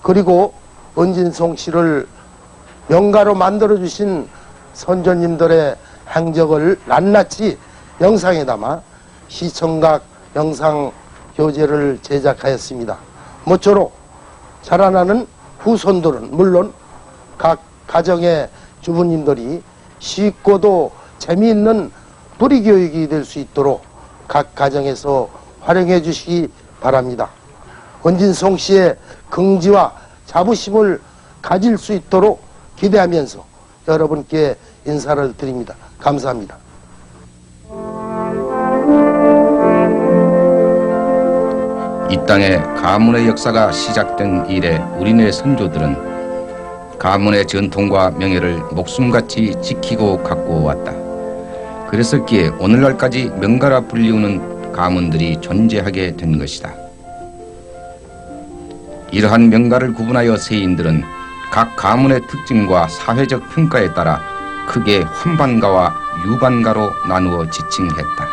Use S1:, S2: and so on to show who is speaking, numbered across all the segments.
S1: 그리고 은진송 씨를 명가로 만들어주신 선조님들의 행적을 낱낱이 영상에 담아 시청각 영상 교재를 제작하였습니다. 모쪼록 자라나는 후손들은 물론 각 가정의 주부님들이 쉽고도 재미있는 뿌리교육이 될 수 있도록 각 가정에서 활용해 주시기 바랍니다. 은진송 씨의 긍지와 자부심을 가질 수 있도록 기대하면서 여러분께 인사를 드립니다. 감사합니다.
S2: 이 땅에 가문의 역사가 시작된 이래 우리네 선조들은 가문의 전통과 명예를 목숨같이 지키고 갖고 왔다. 그랬었기에 오늘날까지 명가라 불리우는 가문들이 존재하게 된 것이다. 이러한 명가를 구분하여 세인들은 각 가문의 특징과 사회적 평가에 따라 크게 환반가와 유반가로 나누어 지칭했다.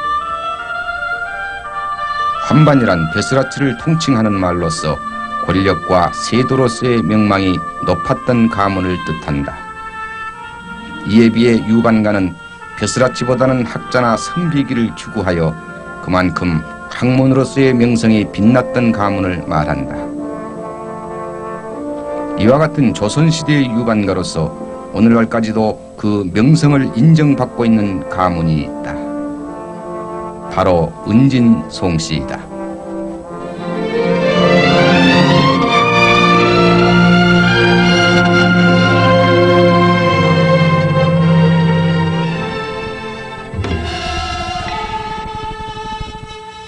S2: 환반이란 벼슬아치를 통칭하는 말로서 권력과 세도로서의 명망이 높았던 가문을 뜻한다. 이에 비해 유반가는 벼슬아치보다는 학자나 선비기를 추구하여 그만큼 학문으로서의 명성이 빛났던 가문을 말한다. 이와 같은 조선시대의 유반가로서 오늘날까지도 그 명성을 인정받고 있는 가문이 있다. 바로 은진송씨이다.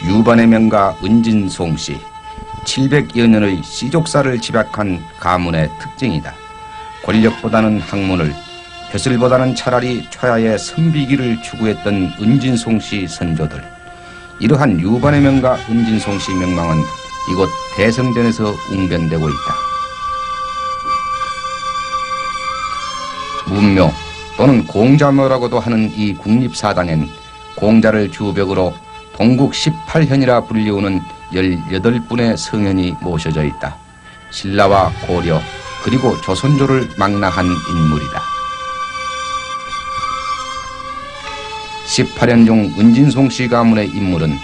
S2: 유반의 명가 은진송씨, 700여 년의 씨족사를 집약한 가문의 특징이다. 권력보다는 학문을, 벼슬보다는 차라리 초야의 선비기를 추구했던 은진송씨 선조들. 이러한 유반의 명가 은진송씨 명망은 이곳 대성전에서 웅변되고 있다. 문묘 또는 공자묘라고도 하는 이 국립사당엔 공자를 주벽으로 동국 18현이라 불리우는 18분의 성현이 모셔져 있다. 신라와 고려 그리고 조선조를 망라한 인물이다. 18현 중 은진송씨 가문의 인물은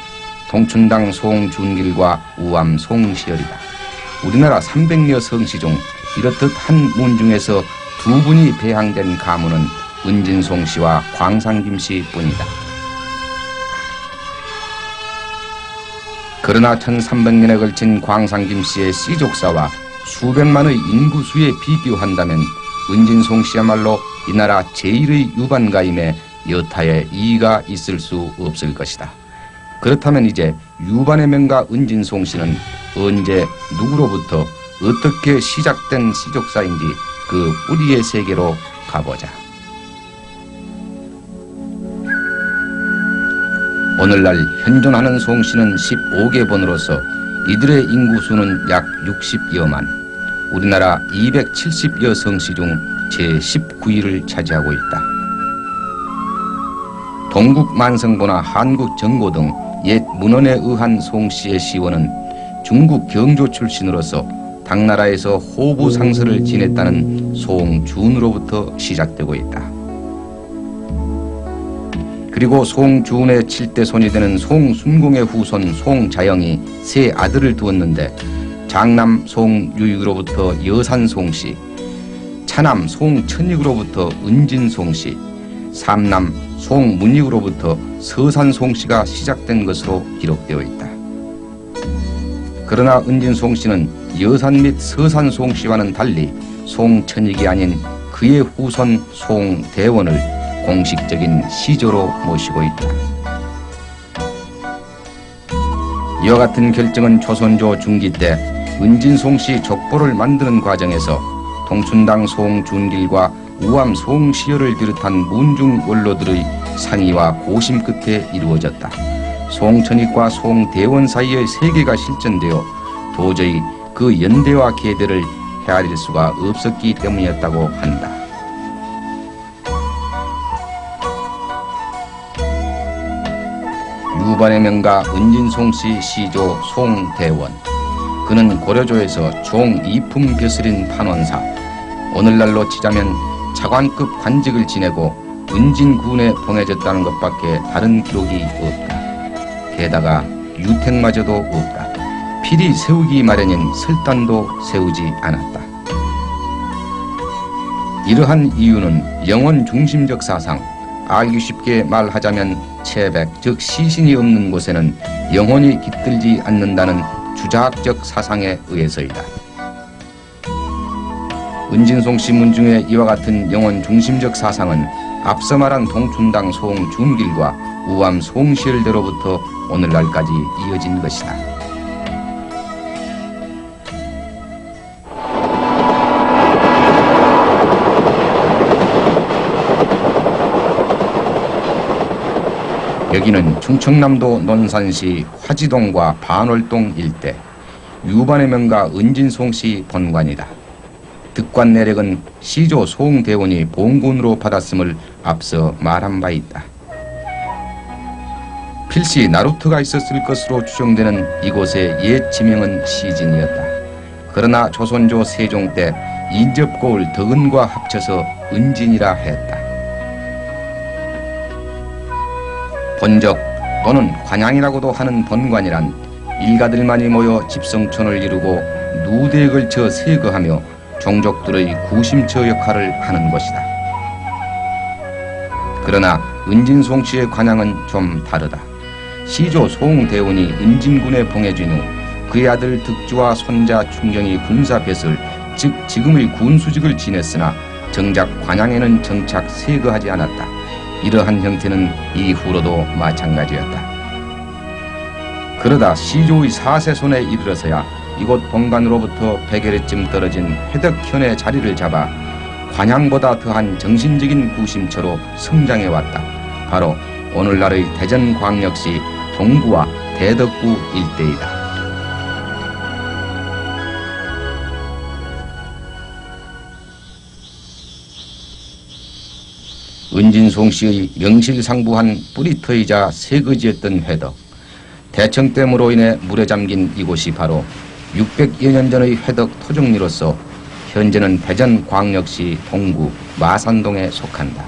S2: 동춘당 송준길과 우암 송시열이다. 우리나라 300여 성씨 중 이렇듯 한 문 중에서 두 분이 배향된 가문은 은진송씨와 광상김씨 뿐이다. 그러나 1300년에 걸친 광상김씨의 씨족사와 수백만의 인구수에 비교한다면 은진송씨야말로 이 나라 제1의 유반가임에 여타의 이의가 있을 수 없을 것이다. 그렇다면 이제 유반의 명가 은진송씨는 언제 누구로부터 어떻게 시작된 씨족사인지 그 뿌리의 세계로 가보자. 오늘날 현존하는 송씨는 15개 번으로서 이들의 인구수는 약 60여만, 우리나라 270여 성씨 중 제19위를 차지하고 있다. 동국 만성보나 한국 정고 등 옛 문헌에 의한 송씨의 시원은 중국 경조 출신으로서 당나라에서 호부상서를 지냈다는 송준으로부터 시작되고 있다. 그리고 송준의 7대 손이 되는 송순공의 후손 송자영이 세 아들을 두었는데 장남 송유익으로부터 여산송씨, 차남 송천익으로부터 은진송씨, 삼남 송문익으로부터 서산송씨가 시작된 것으로 기록되어 있다. 그러나 은진송씨는 여산 및 서산송씨와는 달리 송천익이 아닌 그의 후손 송대원을 공식적인 시조로 모시고 있다. 이와 같은 결정은 조선조 중기 때 은진송씨 족보를 만드는 과정에서 동춘당 송준길과 우암 송시열을 비롯한 문중 원로들의 상의와 고심 끝에 이루어졌다. 송천익과 송대원 사이의 세계가 실전되어 도저히 그 연대와 계대를 헤아릴 수가 없었기 때문이었다고 한다. 유반의 명가 은진송씨 시조 송대원, 그는 고려조에서 종 2품 벼슬인 판원사, 오늘날로 치자면 차관급 관직을 지내고 은진군에 봉해졌다는 것밖에 다른 기록이 없다. 게다가 유택마저도 없다. 필히 세우기 마련인 설단도 세우지 않았다. 이러한 이유는 영혼 중심적 사상, 알기 쉽게 말하자면 체백, 즉 시신이 없는 곳에는 영혼이 깃들지 않는다는 주자학적 사상에 의해서이다. 은진송씨 문중의 이와 같은 영혼 중심적 사상은 앞서 말한 동춘당 소홍 준길과 우암 소홍시열대로부터 오늘날까지 이어진 것이다. 여기는 충청남도 논산시 화지동과 반월동 일대 유반의 명가 은진송씨 본관이다. 득관 내력은 시조 소홍대원이 봉군으로 받았음을 앞서 말한 바 있다. 필시 나루터가 있었을 것으로 추정되는 이곳의 옛 지명은 시진이었다. 그러나 조선조 세종 때 인접고을 덕은과 합쳐서 은진이라 했다. 본적 또는 관양이라고도 하는 본관이란 일가들만이 모여 집성촌을 이루고 누대에 걸쳐 세거하며 종족들의 구심처 역할을 하는 것이다. 그러나 은진송씨의 관양은 좀 다르다. 시조 소홍대원이 은진군에 봉해진 후 그의 아들 득주와 손자 충경이 군사배설, 즉 지금의 군수직을 지냈으나 정작 관양에는 정착 세거하지 않았다. 이러한 형태는 이후로도 마찬가지였다. 그러다 시조의 4세 손에 이르러서야 이곳 본관으로부터 100여리쯤 떨어진 회덕현의 자리를 잡아 관양보다 더한 정신적인 구심처로 성장해왔다. 바로 오늘날의 대전광역시 동구와 대덕구 일대이다. 은진송씨의 명실상부한 뿌리터이자 세거지였던 회덕. 대청댐으로 인해 물에 잠긴 이곳이 바로 600여 년 전의 회덕 토종리로서 현재는 대전광역시 동구 마산동에 속한다.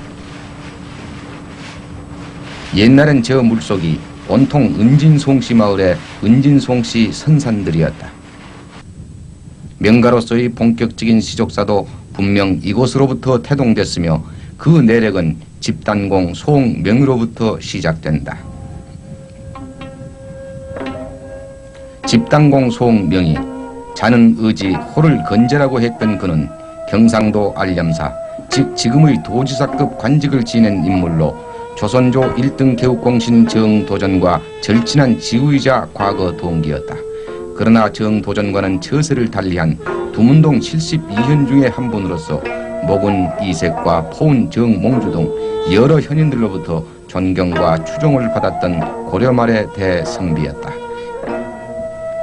S2: 옛날엔 저 물속이 온통 은진송씨 마을의 은진송씨 선산들이었다. 명가로서의 본격적인 시족사도 분명 이곳으로부터 태동됐으며 그 내력은 집단공 소홍명으로부터 시작된다. 집단공 소홍명이 자는 의지 호를 건재라고 했던 그는 경상도 알념사, 즉 지금의 도지사급 관직을 지낸 인물로 조선조 1등 개국공신 정도전과 절친한 지우이자 과거 동기였다. 그러나 정도전과는 처세를 달리한 두문동 72현 중의 한 분으로서 목은 이색과 포운 정몽주 등 여러 현인들로부터 존경과 추종을 받았던 고려 말의 대성비였다.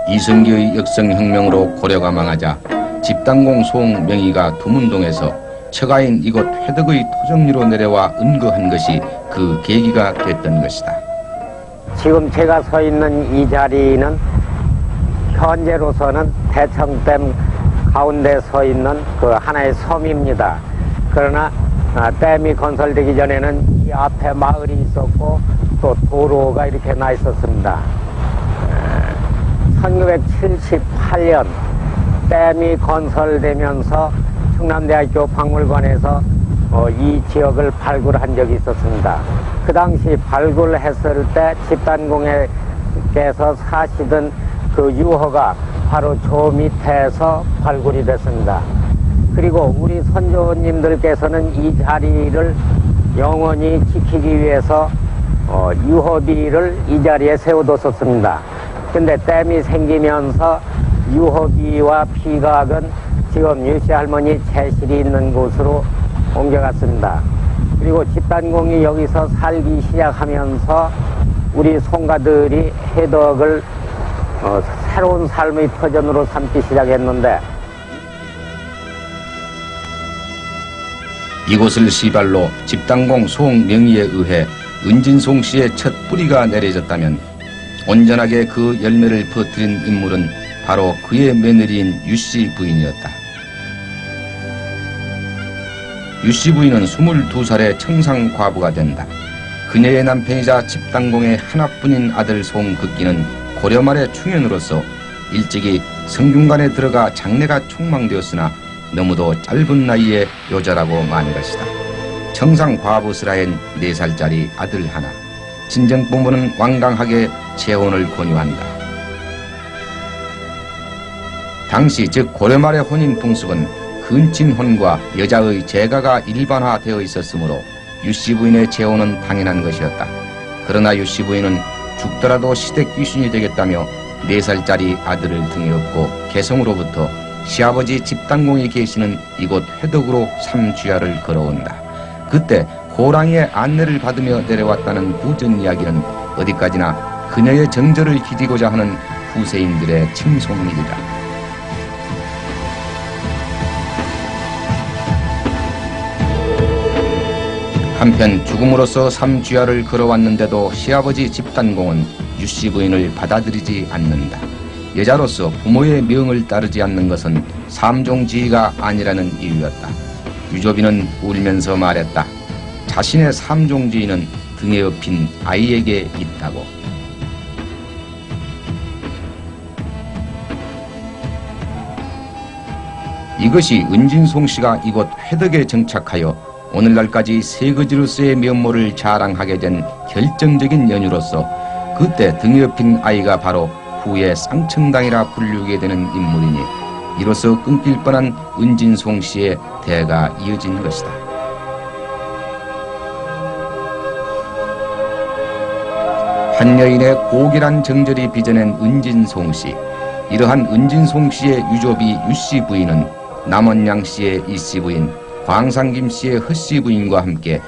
S2: 이성기의 역성혁명으로 고려가 망하자 집단공 소홍명의가 두문동에서 처가인 이곳 회덕의 토정리로 내려와 은거한 것이 그 계기가 됐던 것이다.
S3: 지금 제가 서 있는 이 자리는 현재로서는 대청댐 가운데 서 있는 그 하나의 섬입니다. 그러나 댐이 건설되기 전에는 이 앞에 마을이 있었고 또 도로가 이렇게 나 있었습니다. 1978년 댐이 건설되면서 충남대학교 박물관에서 이 지역을 발굴한 적이 있었습니다. 그 당시 발굴했을 때 집단공에서 사시던 그 유허가 바로 저 밑에서 발굴이 됐습니다. 그리고 우리 선조님들께서는 이 자리를 영원히 지키기 위해서 유허비를 이 자리에 세워뒀었습니다. 근데 댐이 생기면서 유허비와 피각은 지금 유씨 할머니 제실이 있는 곳으로 옮겨갔습니다. 그리고 집단공이 여기서 살기 시작하면서 우리 송가들이 회덕을 새로운 삶의 터전으로 삼기 시작했는데
S2: 이곳을 시발로 집단공 소홍명의에 의해 은진송씨의 첫 뿌리가 내려졌다면 온전하게 그 열매를 퍼뜨린 인물은 바로 그의 며느리인 유씨 부인이었다. 유씨 부인은 22살에 청상 과부가 된다. 그녀의 남편이자 집당공의 하나뿐인 아들 송극기는 고려 말의 충현으로서 일찍이 성균관에 들어가 장래가 촉망되었으나 너무도 짧은 나이에 요절하고 만 것이다. 청상 과부스라엔 4살짜리 아들 하나. 친정 부모는 완강하게 재혼을 권유한다. 당시 즉 고려 말의 혼인 풍습은 근친혼과 여자의 재가가 일반화되어 있었으므로 유씨 부인의 재혼은 당연한 것이었다. 그러나 유씨 부인은 죽더라도 시댁 귀순이 되겠다며 4살짜리 아들을 등에 업고 개성으로부터 시아버지 집당공이 계시는 이곳 회덕으로 삼주야를 걸어온다. 그때 호랑이의 안내를 받으며 내려왔다는 후전 이야기는 어디까지나 그녀의 정절을 기리고자 하는 후세인들의 칭송일이다. 한편 죽음으로써 삼주야를 걸어왔는데도 시아버지 집단공은 유씨 부인을 받아들이지 않는다. 여자로서 부모의 명을 따르지 않는 것은 삼종지의가 아니라는 이유였다. 유조비는 울면서 말했다. 자신의 삼종지의는 등에 업힌 아이에게 있다고. 이것이 은진송 씨가 이곳 회덕에 정착하여 오늘날까지 세거지로서의 면모를 자랑하게 된 결정적인 연유로서 그때 등에 업힌 아이가 바로 후에 쌍청당이라 불리게 되는 인물이니 이로써 끊길 뻔한 은진송 씨의 대가 이어진 것이다. 한 여인의 고결한 정절이 빚어낸 은진송 씨. 이러한 은진송 씨의 유조비 유씨 부인은 남원양 씨의 이씨 부인, 광상김 씨의 허씨 부인과 함께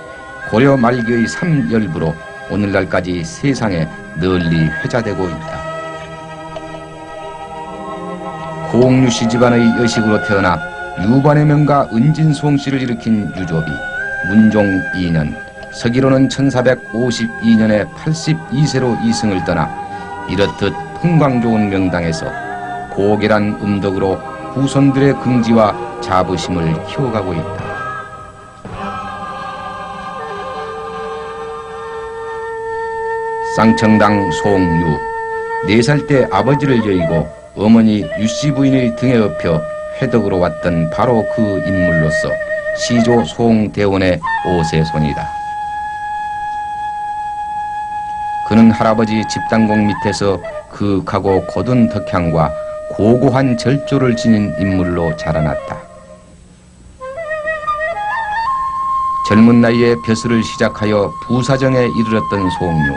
S2: 고려 말기의 삼열부로 오늘날까지 세상에 널리 회자되고 있다. 고옥유씨 집안의 여식으로 태어나 유반의 명가 은진송 씨를 일으킨 유조비 문종 2년 서기로는 1452년에 82세로 이승을 떠나 이렇듯 풍광 좋은 명당에서 고결한 음덕으로 후손들의 긍지와 자부심을 키워가고 있다. 쌍청당 송유 4살 때 아버지를 여의고 어머니 유씨 부인의 등에 업혀 회덕으로 왔던 바로 그 인물로서 시조 송대원의 5세 손이다. 그는 할아버지 집당공 밑에서 그윽하고 고든 덕향과 고고한 절조를 지닌 인물로 자라났다. 젊은 나이에 벼슬을 시작하여 부사정에 이르렀던 송유.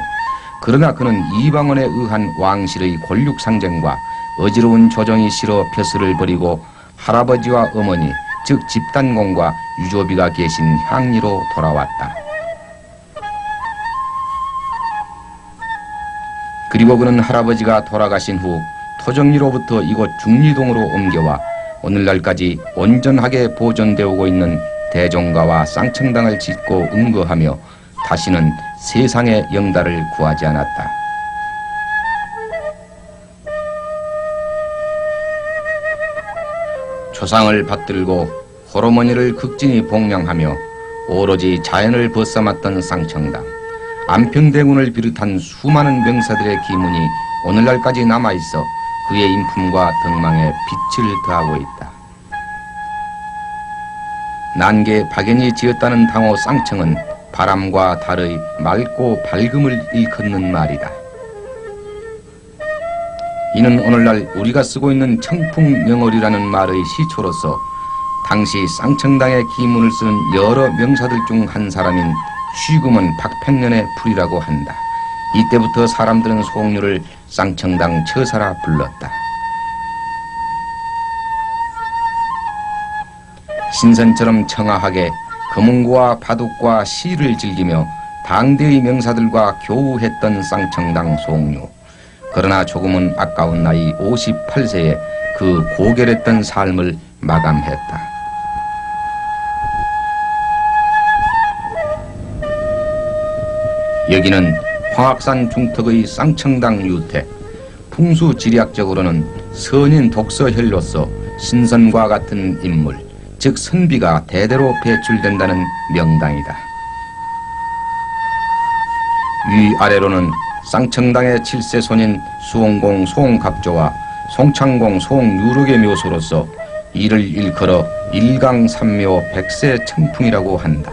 S2: 그러나 그는 이방원에 의한 왕실의 권력상정과 어지러운 조정이 싫어 벼슬을 버리고 할아버지와 어머니, 즉 집단공과 유조비가 계신 향리로 돌아왔다. 그리고 그는 할아버지가 돌아가신 후 토정리로부터 이곳 중리동으로 옮겨와 오늘날까지 온전하게 보존되어 오고 있는 대종가와 쌍청당을 짓고 응거하며 다시는 세상의 영달을 구하지 않았다. 초상을 받들고 호르머니를 극진히 복량하며 오로지 자연을 벗삼았던 쌍청당. 안평대군을 비롯한 수많은 명사들의 기문이 오늘날까지 남아있어 그의 인품과 덕망에 빛을 더하고 있다. 난개 박연이 지었다는 당호 쌍청은 바람과 달의 맑고 밝음을 일컫는 말이다. 이는 오늘날 우리가 쓰고 있는 청풍명월이라는 말의 시초로서 당시 쌍청당의 기문을 쓴 여러 명사들 중 한 사람인 쉬금은 박팽년의 풀이라고 한다. 이때부터 사람들은 송유를 쌍청당 처사라 불렀다. 신선처럼 청아하게 금은구와 바둑과 시를 즐기며 당대의 명사들과 교우했던 쌍청당 송유. 그러나 조금은 아까운 나이 58세에 그 고결했던 삶을 마감했다. 여기는 황악산 중턱의 쌍청당 유태. 풍수지리학적으로는 선인 독서혈로서 신선과 같은 인물, 즉 선비가 대대로 배출된다는 명당이다. 위아래로는 쌍청당의 7세 손인 수홍공 소홍갑조와 송창공 소홍유록의 묘소로서 이를 일컬어 일강삼묘 백세 청풍이라고 한다.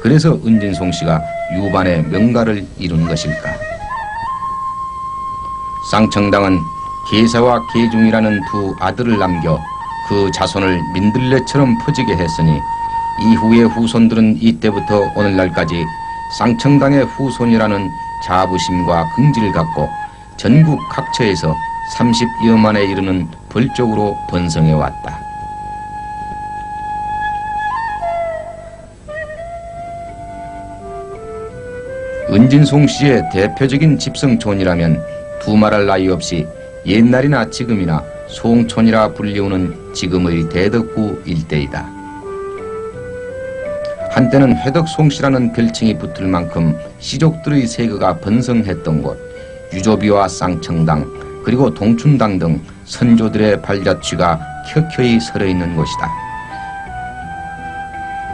S2: 그래서 은진송씨가 유반의 명가를 이룬 것일까? 쌍청당은 계사와 계중이라는 두 아들을 남겨 그 자손을 민들레처럼 퍼지게 했으니 이후의 후손들은 이때부터 오늘날까지 쌍청당의 후손이라는 자부심과 긍지를 갖고 전국 각처에서 30여만에 이르는 벌족으로 번성해 왔다. 은진송 씨의 대표적인 집성촌이라면 두말할 나위 없이 옛날이나 지금이나 송촌이라 불리우는 지금의 대덕구 일대이다. 한때는 회덕송씨라는 별칭이 붙을 만큼 시족들의 세계가 번성했던 곳, 유조비와 쌍청당 그리고 동춘당 등 선조들의 발자취가 켜켜이 서려있는 곳이다.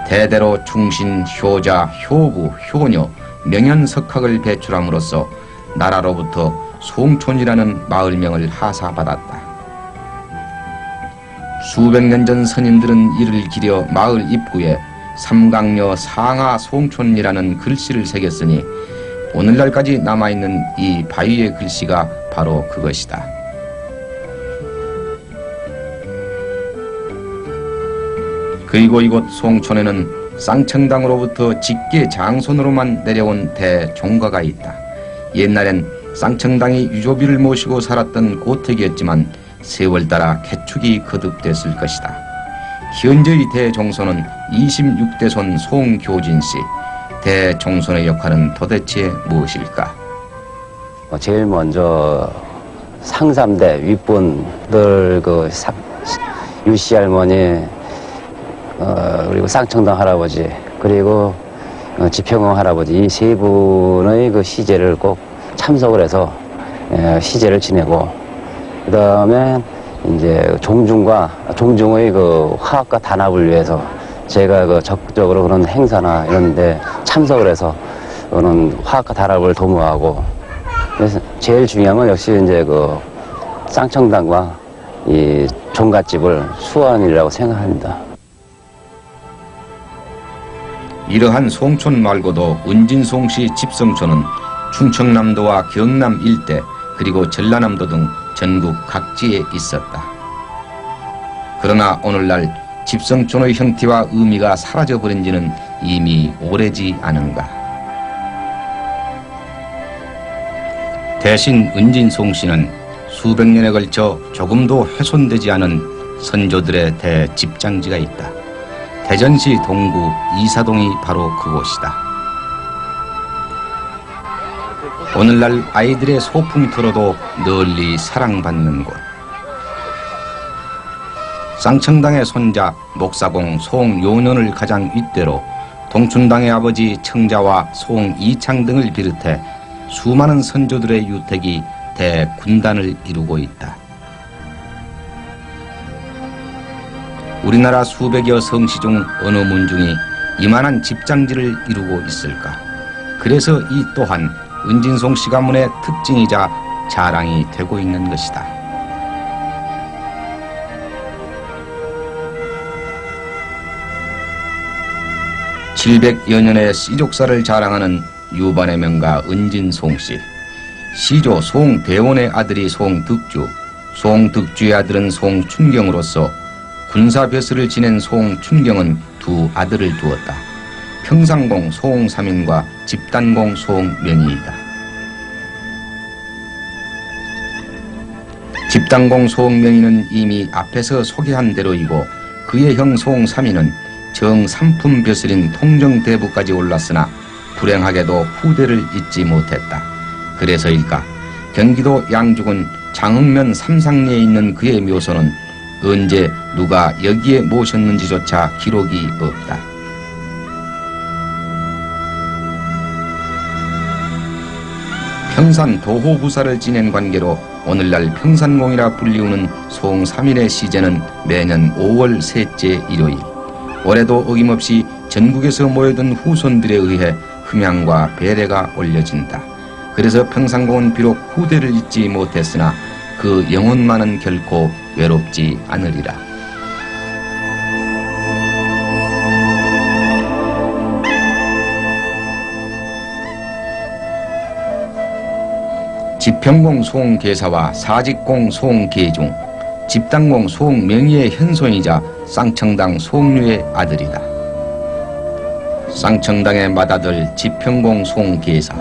S2: 대대로 충신, 효자, 효부, 효녀, 명연석학을 배출함으로써 나라로부터 송촌이라는 마을명을 하사받았다. 수백 년 전 스님들은 이를 기려 마을 입구에 삼강녀 상하 송촌이라는 글씨를 새겼으니 오늘날까지 남아있는 이 바위의 글씨가 바로 그것이다. 그리고 이곳 송촌에는 쌍청당으로부터 직계 장손으로만 내려온 대종가가 있다. 옛날엔 쌍청당이 유조비를 모시고 살았던 고택이었지만 세월 따라 개축이 거듭됐을 것이다. 현재의 대종손은 26대손 송교진씨. 대종손의 역할은 도대체 무엇일까?
S4: 제일 먼저 상삼대 윗분들 유씨 할머니 그리고 쌍청당 할아버지 그리고 지평공 할아버지 이 세 분의 그 시제를 꼭 참석을 해서 시제를 지내고 그 다음에 이제 종중의 그 화합과 단합을 위해서 제가 그 적극적으로 그런 행사나 이런데 참석을 해서 그런 화합과 단합을 도모하고 그래서 제일 중요한 건 역시 이제 그 쌍청당과 이 종갓집을 수호하느라고 생각합니다.
S2: 이러한 송촌 말고도 은진송씨 집성촌은 충청남도와 경남 일대 그리고 전라남도 등 전국 각지에 있었다. 그러나 오늘날 집성촌의 형태와 의미가 사라져버린 지는 이미 오래지 않은가. 대신 은진송씨는 수백 년에 걸쳐 조금도 훼손되지 않은 선조들의 대집장지가 있다. 대전시 동구 이사동이 바로 그곳이다. 오늘날 아이들의 소풍터로도 널리 사랑받는 곳. 쌍청당의 손자 목사공 송요년을 가장 윗대로 동춘당의 아버지 청자와 송이창 등을 비롯해 수많은 선조들의 유택이 대군단을 이루고 있다. 우리나라 수백여 성씨 중 어느 문중이 이만한 집장지를 이루고 있을까? 그래서 이 또한 은진송씨 가문의 특징이자 자랑이 되고 있는 것이다. (700여 년의) 씨족사를 자랑하는 유반의 명가 은진송씨. 시조 송대원의 아들이 송득주, 송득주의 아들은 송춘경으로서 군사벼슬을 지낸 송춘경은 두 아들을 두었다. 평상공 송삼인과 집단공 송명희이다. 집단공 송명희는 이미 앞에서 소개한 대로이고 그의 형 송삼인은 정삼품 벼슬인 통정대부까지 올랐으나 불행하게도 후대를 잇지 못했다. 그래서일까 경기도 양주군 장흥면 삼상리에 있는 그의 묘소는 언제 누가 여기에 모셨는지조차 기록이 없다. 평산 도호부사를 지낸 관계로 오늘날 평산공이라 불리우는 송 3일의 시제는 매년 5월 셋째 일요일. 올해도 어김없이 전국에서 모여든 후손들에 의해 흠양과 배례가 올려진다. 그래서 평산공은 비록 후대를 잊지 못했으나 그 영혼만은 결코 외롭지 않으리라. 지평공 송계사와 사직공 송계중, 집당공 송명의의 현손이자 쌍청당 송류의 아들이다. 쌍청당의 맏아들 지평공 송계사,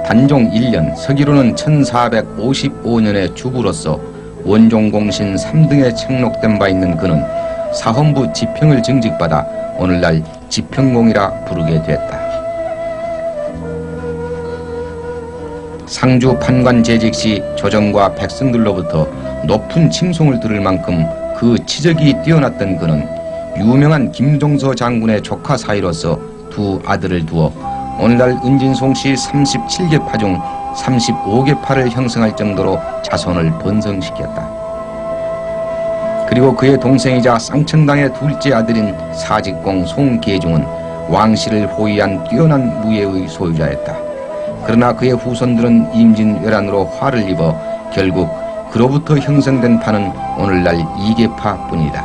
S2: 단종 1년 서기로는 1455년의 주부로서 원종공신 3등에 책록된 바 있는 그는 사헌부 지평을 증직받아 오늘날 지평공이라 부르게 됐다. 상주 판관 재직 시 조정과 백성들로부터 높은 칭송을 들을 만큼 그 치적이 뛰어났던 그는 유명한 김종서 장군의 조카 사이로서 두 아들을 두어 오늘날 은진송씨 37개 파 중 35개 파를 형성할 정도로 자손을 번성시켰다. 그리고 그의 동생이자 쌍청당의 둘째 아들인 사직공 송계중은 왕실을 호위한 뛰어난 무예의 소유자였다. 그러나 그의 후손들은 임진왜란으로 화를 입어 결국 그로부터 형성된 파는 오늘날 2개파 뿐이다.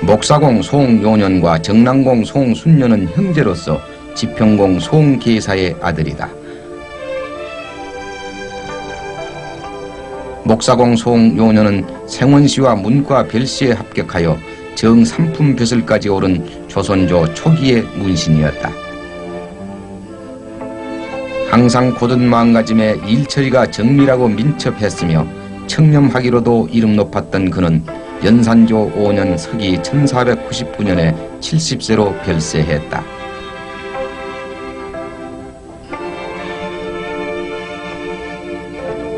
S2: 목사공 송요년과 정랑공 송순년은 형제로서 지평공 송계사의 아들이다. 목사공 송요년은 생원시와 문과 별시에 합격하여 정삼품 벼슬까지 오른 조선조 초기의 문신이었다. 항상 고든 마음가짐에 일처리가 정밀하고 민첩했으며 청렴하기로도 이름 높았던 그는 연산조 5년 서기 1499년에 70세로 별세했다.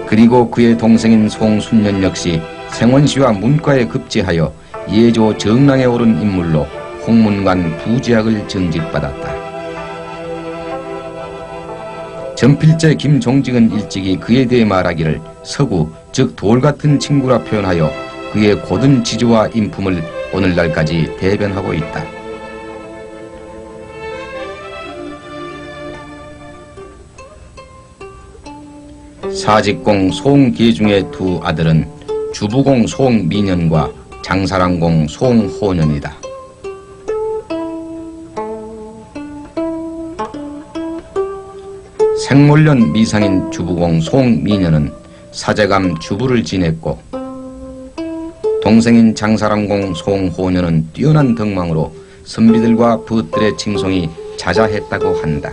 S2: 그리고 그의 동생인 송순년 역시 생원시와 문과에 급제하여 예조 정랑에 오른 인물로 홍문관 부지학을 정직받았다. 전필제 김종직은 일찍이 그에 대해 말하기를 서구, 즉 돌같은 친구라 표현하여 그의 고든 지조와 인품을 오늘날까지 대변하고 있다. 사직공 송계중의 두 아들은 주부공 송민년과 장사랑공 송호년이다. 생몰년 미상인 주부공 송민년은 사제감 주부를 지냈고 동생인 장사랑공 송호년은 뛰어난 덕망으로 선비들과 부들의 칭송이 자자했다고 한다.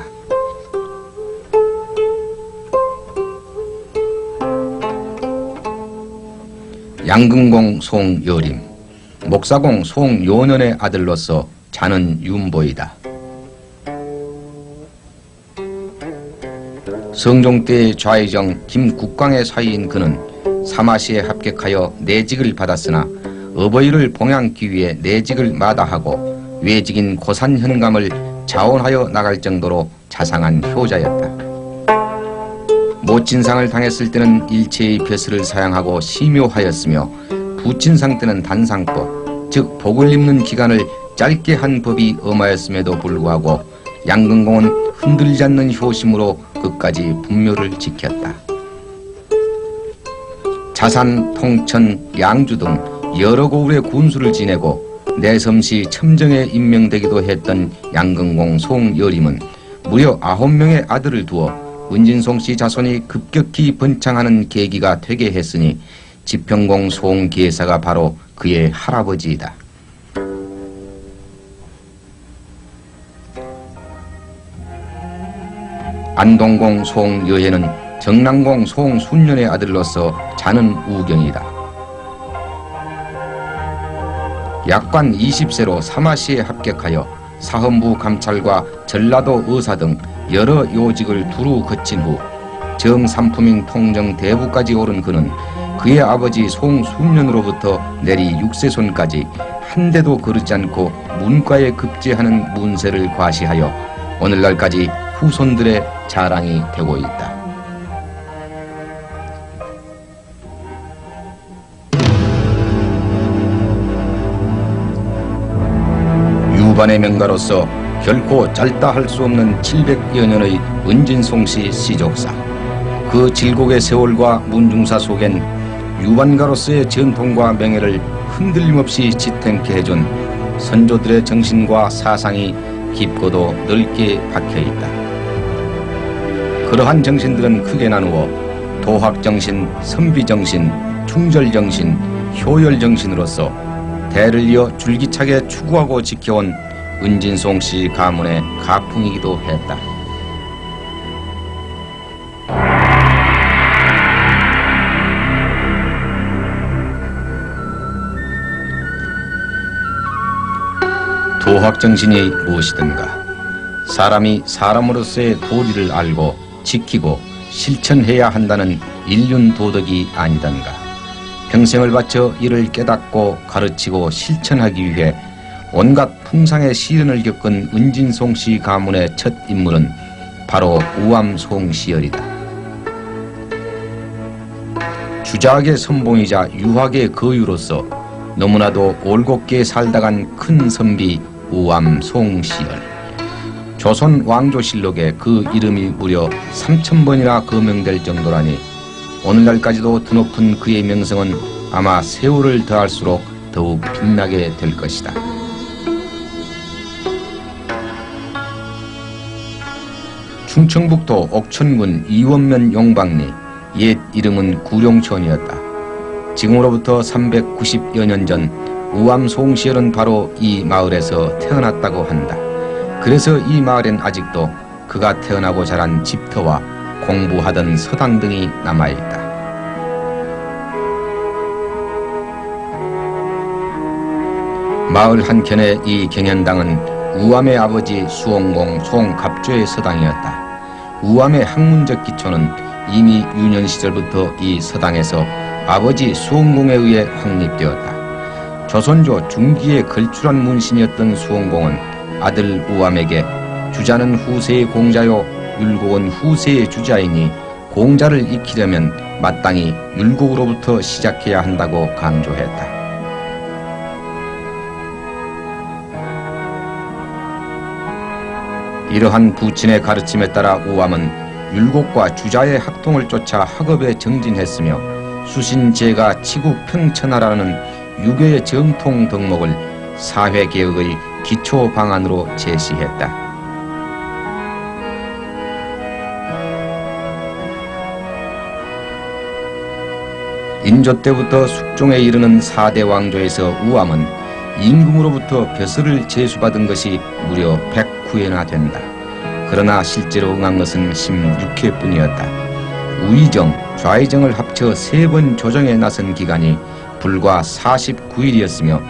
S2: 양근공 송여림, 목사공 송요년의 아들로서 자는 윤보이다. 성종 때의 좌의정 김국광의 사위인 그는 사마시에 합격하여 내직을 받았으나 어버이를 봉양기 위해 내직을 마다하고 외직인 고산 현감을 자원하여 나갈 정도로 자상한 효자였다. 모친상을 당했을 때는 일체의 벼슬을 사양하고 심요하였으며 부친상 때는 단상법, 즉 복을 입는 기간을 짧게 한 법이 엄하였음에도 불구하고 양근공은 흔들리지 않는 효심으로 끝까지 분묘를 지켰다. 자산, 통천, 양주 등 여러 고을의 군수를 지내고 내섬시 첨정에 임명되기도 했던 양근공 송여림은 무려 9명의 아들을 두어 은진송씨 자손이 급격히 번창하는 계기가 되게 했으니 지평공 송계사가 바로 그의 할아버지이다. 안동공 송여혜는 정랑공 송순년의 아들로서 자는 우경이다. 약관 20세로 사마시에 합격하여 사헌부 감찰과 전라도 의사 등 여러 요직을 두루 거친 후 정삼품인 통정 대부까지 오른 그는 그의 아버지 송순년으로부터 내리 육세손까지 한 대도 거르지 않고 문과에 급제하는 문세를 과시하여 오늘날까지 후손들의 자랑이 되고 있다. 유반의 명가로서 결코 짧다 할 수 없는 700여 년의 은진송씨 시족사. 그 질곡의 세월과 문중사 속엔 유반가로서의 전통과 명예를 흔들림없이 지탱케 해준 선조들의 정신과 사상이 깊고도 넓게 박혀있다. 그러한 정신들은 크게 나누어 도학정신, 선비정신, 충절정신, 효열정신으로서 대를 이어 줄기차게 추구하고 지켜온 은진송씨 가문의 가풍이기도 했다. 도학정신이 무엇이든가 사람이 사람으로서의 도리를 알고 지키고 실천해야 한다는 인륜도덕이 아니던가 평생을 바쳐 이를 깨닫고 가르치고 실천하기 위해 온갖 풍상의 시련을 겪은 은진송씨 가문의 첫 인물은 바로 우암송시열이다. 주작의 선봉이자 유학의 거유로서 너무나도 올곧게 살다간 큰 선비 우암송시열. 조선 왕조실록에 그 이름이 무려 3000번이나 거명될 정도라니 오늘날까지도 드높은 그의 명성은 아마 세월을 더할수록 더욱 빛나게 될 것이다. 충청북도 옥천군 이원면 용박리, 옛 이름은 구룡촌이었다. 지금으로부터 390여 년 전 우암송시열은 바로 이 마을에서 태어났다고 한다. 그래서 이 마을엔 아직도 그가 태어나고 자란 집터와 공부하던 서당 등이 남아있다. 마을 한켠의 이 경현당은 우암의 아버지 수원공 송갑조의 서당이었다. 우암의 학문적 기초는 이미 유년 시절부터 이 서당에서 아버지 수원공에 의해 확립되었다. 조선조 중기에 걸출한 문신이었던 수원공은 아들 우암에게 주자는 후세의 공자요 율곡은 후세의 주자이니 공자를 익히려면 마땅히 율곡으로부터 시작해야 한다고 강조했다. 이러한 부친의 가르침에 따라 우암은 율곡과 주자의 학통을 쫓아 학업에 정진했으며 수신제가 치국평천하라는 유교의 정통 덕목을 사회개혁의 기초 방안으로 제시했다. 인조 때부터 숙종에 이르는 4대 왕조에서 우암은 임금으로부터 벼슬을 제수받은 것이 무려 109회나 된다. 그러나 실제로 응한 것은 16회뿐이었다. 우의정, 좌의정을 합쳐 3번 조정에 나선 기간이 불과 49일이었으며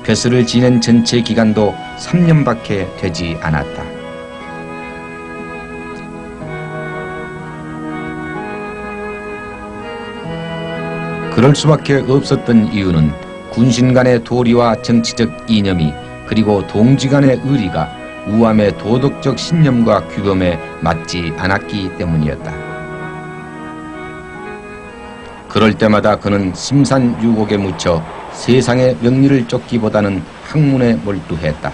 S2: 벼슬을 지낸 전체 기간도 3년밖에 되지 않았다. 그럴 수밖에 없었던 이유는 군신 간의 도리와 정치적 이념이 그리고 동지 간의 의리가 우암의 도덕적 신념과 규범에 맞지 않았기 때문이었다. 그럴 때마다 그는 심산유곡에 묻혀 세상의 명리를 쫓기보다는 학문에 몰두했다.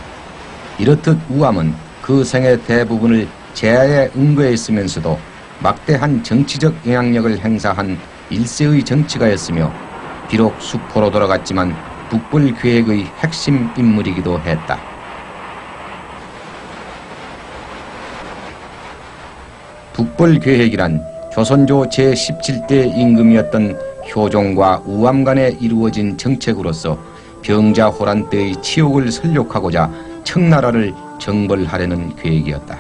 S2: 이렇듯 우암은 그 생의 대부분을 제야에 응거했으면서도 막대한 정치적 영향력을 행사한 일세의 정치가였으며 비록 수포로 돌아갔지만 북벌계획의 핵심 인물이기도 했다. 북벌계획이란 조선조 제17대 임금이었던 효종과 우암 간에 이루어진 정책으로서 병자호란 때의 치욕을 설욕하고자 청나라를 정벌하려는 계획이었다.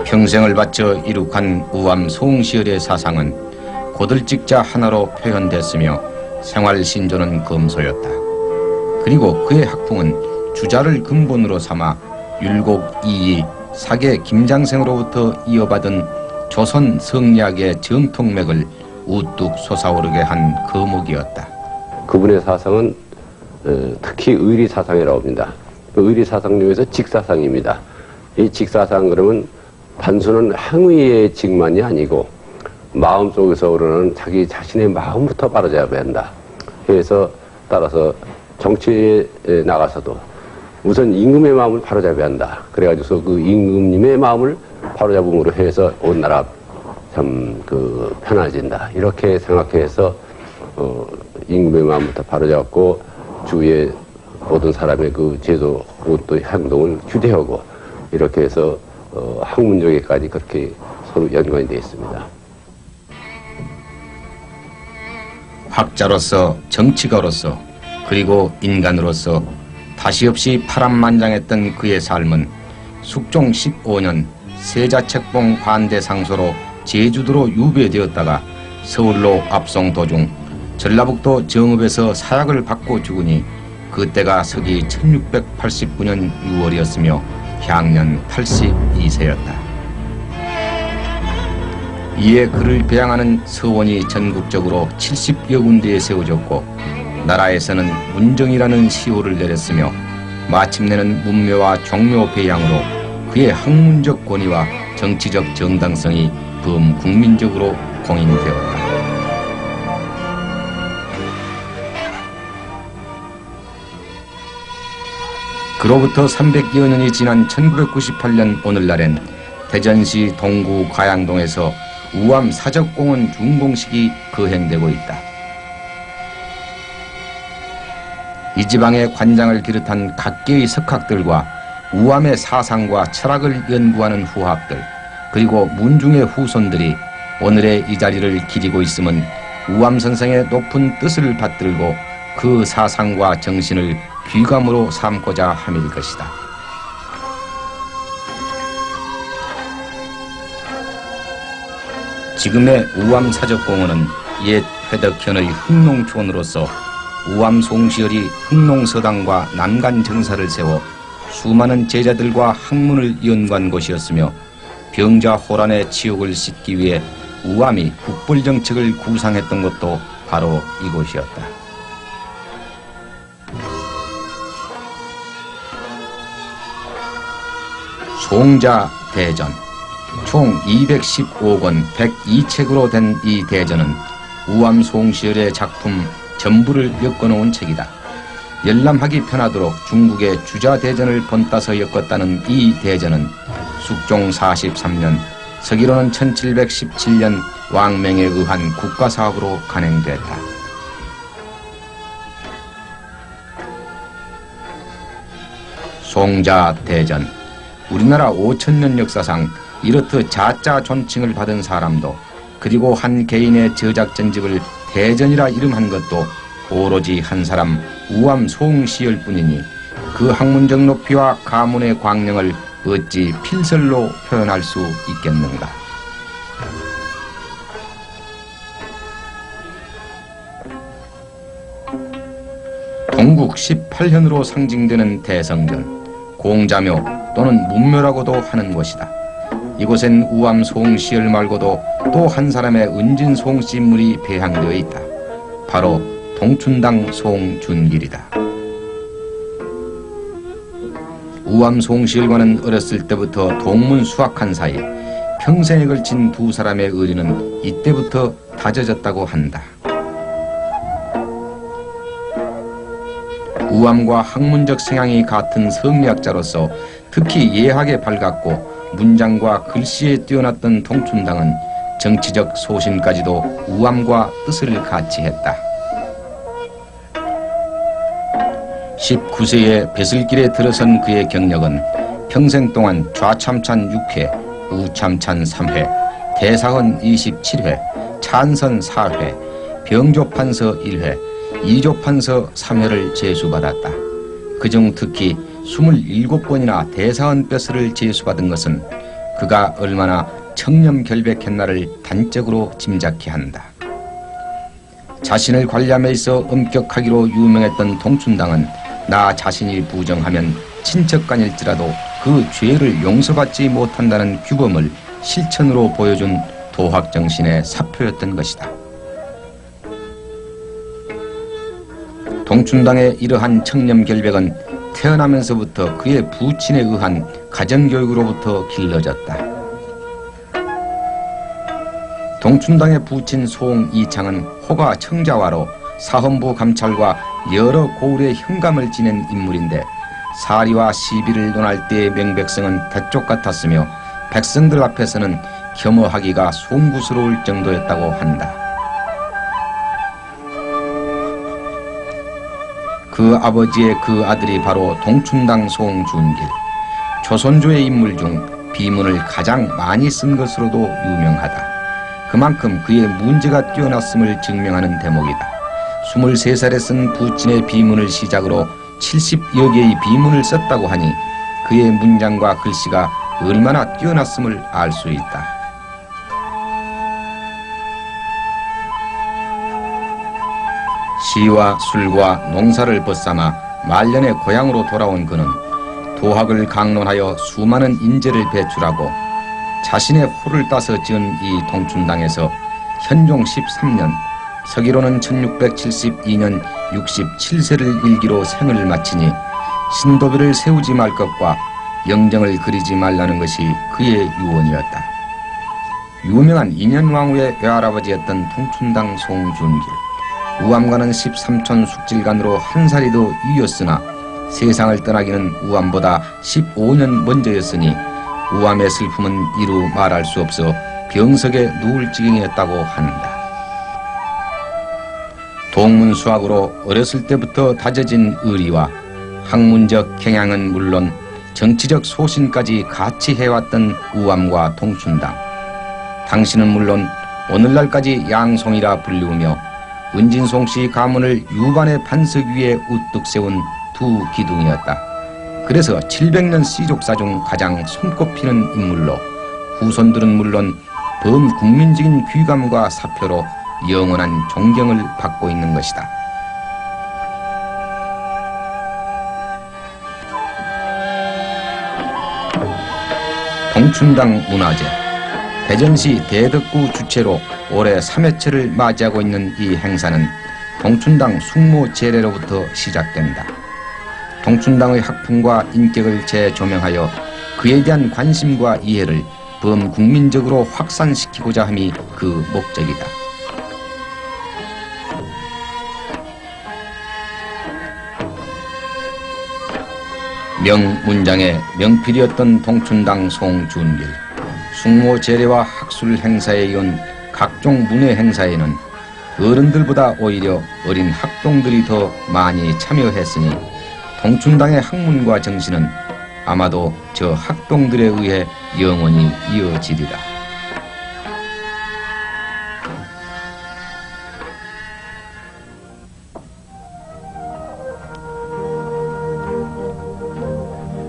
S2: 평생을 바쳐 이룩한 우암송시열의 사상은 고들직자 하나로 표현됐으며 생활신조는 검소였다. 그리고 그의 학풍은 주자를 근본으로 삼아 율곡 이이, 사계 김장생으로부터 이어받은 조선 성리학의 정통맥을 우뚝 솟아오르게 한 거목이었다.
S5: 그분의 사상은 특히 의리사상이라고 합니다. 그 의리사상 중에서 직사상입니다. 이 직사상 그러면 단순한 행위의 직만이 아니고 마음속에서 오르는 자기 자신의 마음부터 바로잡아야 한다. 그래서 따라서 정치에 나가서도 우선 임금의 마음을 바로잡아야 한다. 그래가지고 그 임금님의 마음을 바로잡음으로 해서 온 나라 참 편해진다. 이렇게 생각해서 임금의 마음부터 바로잡고 주위의 모든 사람의 그 제도 또 행동을 규제하고 이렇게 해서 학문적에까지 그렇게 서로 연관이 되어 있습니다.
S2: 학자로서 정치가로서 그리고 인간으로서 다시 없이 파란만장했던 그의 삶은 숙종 15년 세자책봉 관대 상소로 제주도로 유배되었다가 서울로 압송 도중 전라북도 정읍에서 사약을 받고 죽으니 그때가 서기 1689년 6월이었으며 향년 82세였다. 이에 그를 배양하는 서원이 전국적으로 70여 군데에 세워졌고 나라에서는 문정이라는 시호를 내렸으며 마침내는 문묘와 종묘 배양으로 그의 학문적 권위와 정치적 정당성이 범국민적으로 공인되었다. 그로부터 300여 년이 지난 1998년 오늘날엔 대전시 동구 가양동에서 우암 사적공원 준공식이 거행되고 있다. 이 지방의 관장을 비롯한 각계의 석학들과 우암의 사상과 철학을 연구하는 후학들 그리고 문중의 후손들이 오늘의 이 자리를 기리고 있음은 우암 선생의 높은 뜻을 받들고 그 사상과 정신을 귀감으로 삼고자 함일 것이다. 지금의 우암 사적공원은 옛 회덕현의 흑농촌으로서 우암 송시열이 흑농서당과 남간정사를 세워 수많은 제자들과 학문을 연구한 곳이었으며 병자 호란의 치욕을 씻기 위해 우암이 국벌정책을 구상했던 것도 바로 이곳이었다. 송자 대전 총 215권 102책으로 된 이 대전은 우암 송시열의 작품 전부를 엮어놓은 책이다. 열람하기 편하도록 중국의 주자대전을 본따서 엮었다는 이 대전은 숙종 43년 서기로는 1717년 왕명에 의한 국가사업으로 간행됐다. 송자대전 우리나라 5000년 역사상 이렇듯 자자 존칭을 받은 사람도 그리고 한 개인의 저작 전집을 대전이라 이름한 것도 오로지 한 사람 우암 송시열 뿐이니 그 학문적 높이와 가문의 광명을 어찌 필설로 표현할 수 있겠는가. 동국 18현으로 상징되는 대성전, 공자묘 또는 문묘라고도 하는 곳이다. 이곳엔 우암 송시열 말고도 또 한 사람의 은진 송씨 인물이 배향되어 있다. 바로 동춘당 송준길이다. 우암 송시열과는 어렸을 때부터 동문 수학한 사이 평생에 걸친 두 사람의 의리는 이때부터 다져졌다고 한다. 우암과 학문적 성향이 같은 성리학자로서 특히 예학에 밝았고 문장과 글씨에 뛰어났던 동춘당은 정치적 소신까지도 우암과 뜻을 같이 했다. 19세에 배슬길에 들어선 그의 경력은 평생 동안 좌참찬 6회, 우참찬 3회, 대사헌 27회, 찬선 4회, 병조판서 1회, 이조판서 3회를 제수받았다. 그중 특히 27번이나 대사헌 뼈스를 제수받은 것은 그가 얼마나 청렴결백했나를 단적으로 짐작케 한다. 자신을 관리함에 있어 엄격하기로 유명했던 동춘당은 나 자신이 부정하면 친척간일지라도 그 죄를 용서받지 못한다는 규범을 실천으로 보여준 도학정신의 사표였던 것이다. 동춘당의 이러한 청렴 결백은 태어나면서부터 그의 부친에 의한 가정교육으로부터 길러졌다. 동춘당의 부친 송이창은 호가 청자와로 사헌부 감찰과 여러 고을의 현감을 지낸 인물인데 사리와 시비를 논할 때의 명백성은 대쪽 같았으며 백성들 앞에서는 겸허하기가 송구스러울 정도였다고 한다. 그 아버지의 그 아들이 바로 동춘당 송준길, 조선조의 인물 중 비문을 가장 많이 쓴 것으로도 유명하다. 그만큼 그의 문제가 뛰어났음을 증명하는 대목이다. 23살에 쓴 부친의 비문을 시작으로 70여 개의 비문을 썼다고 하니 그의 문장과 글씨가 얼마나 뛰어났음을 알 수 있다. 시와 술과 농사를 벗삼아 말년에 고향으로 돌아온 그는 도학을 강론하여 수많은 인재를 배출하고 자신의 호를 따서 지은 이 동춘당에서 현종 13년, 서기로는 1672년 67세를 일기로 생을 마치니 신도비를 세우지 말 것과 영정을 그리지 말라는 것이 그의 유언이었다. 유명한 인현왕후의 외할아버지였던 동춘당 송준길. 우암과는 13촌 숙질간으로 한 살이 더 위였으나 세상을 떠나기는 우암보다 15년 먼저였으니 우암의 슬픔은 이루 말할 수 없어 병석에 누울 지경이었다고 한다. 동문수학으로 어렸을 때부터 다져진 의리와 학문적 경향은 물론 정치적 소신까지 같이 해왔던 우암과 동춘당. 당신은 물론 오늘날까지 양송이라 불리우며 은진송씨 가문을 유반의 반석 위에 우뚝 세운 두 기둥이었다. 그래서 700년 씨족사 중 가장 손꼽히는 인물로 후손들은 물론 범국민적인 귀감과 사표로 영원한 존경을 받고 있는 것이다. 동춘당 문화제. 대전시 대덕구 주최로 올해 3회째를 맞이하고 있는 이 행사는 동춘당 숙모 제례로부터 시작된다. 동춘당의 학풍과 인격을 재조명하여 그에 대한 관심과 이해를 범국민적으로 확산시키고자 함이 그 목적이다. 명문장의 명필이었던 동춘당 송준길. 숙모 제례와 학술 행사에 이은 각종 문화 행사에는 어른들보다 오히려 어린 학동들이 더 많이 참여했으니 동춘당의 학문과 정신은 아마도 저 학동들에 의해 영원히 이어지리라.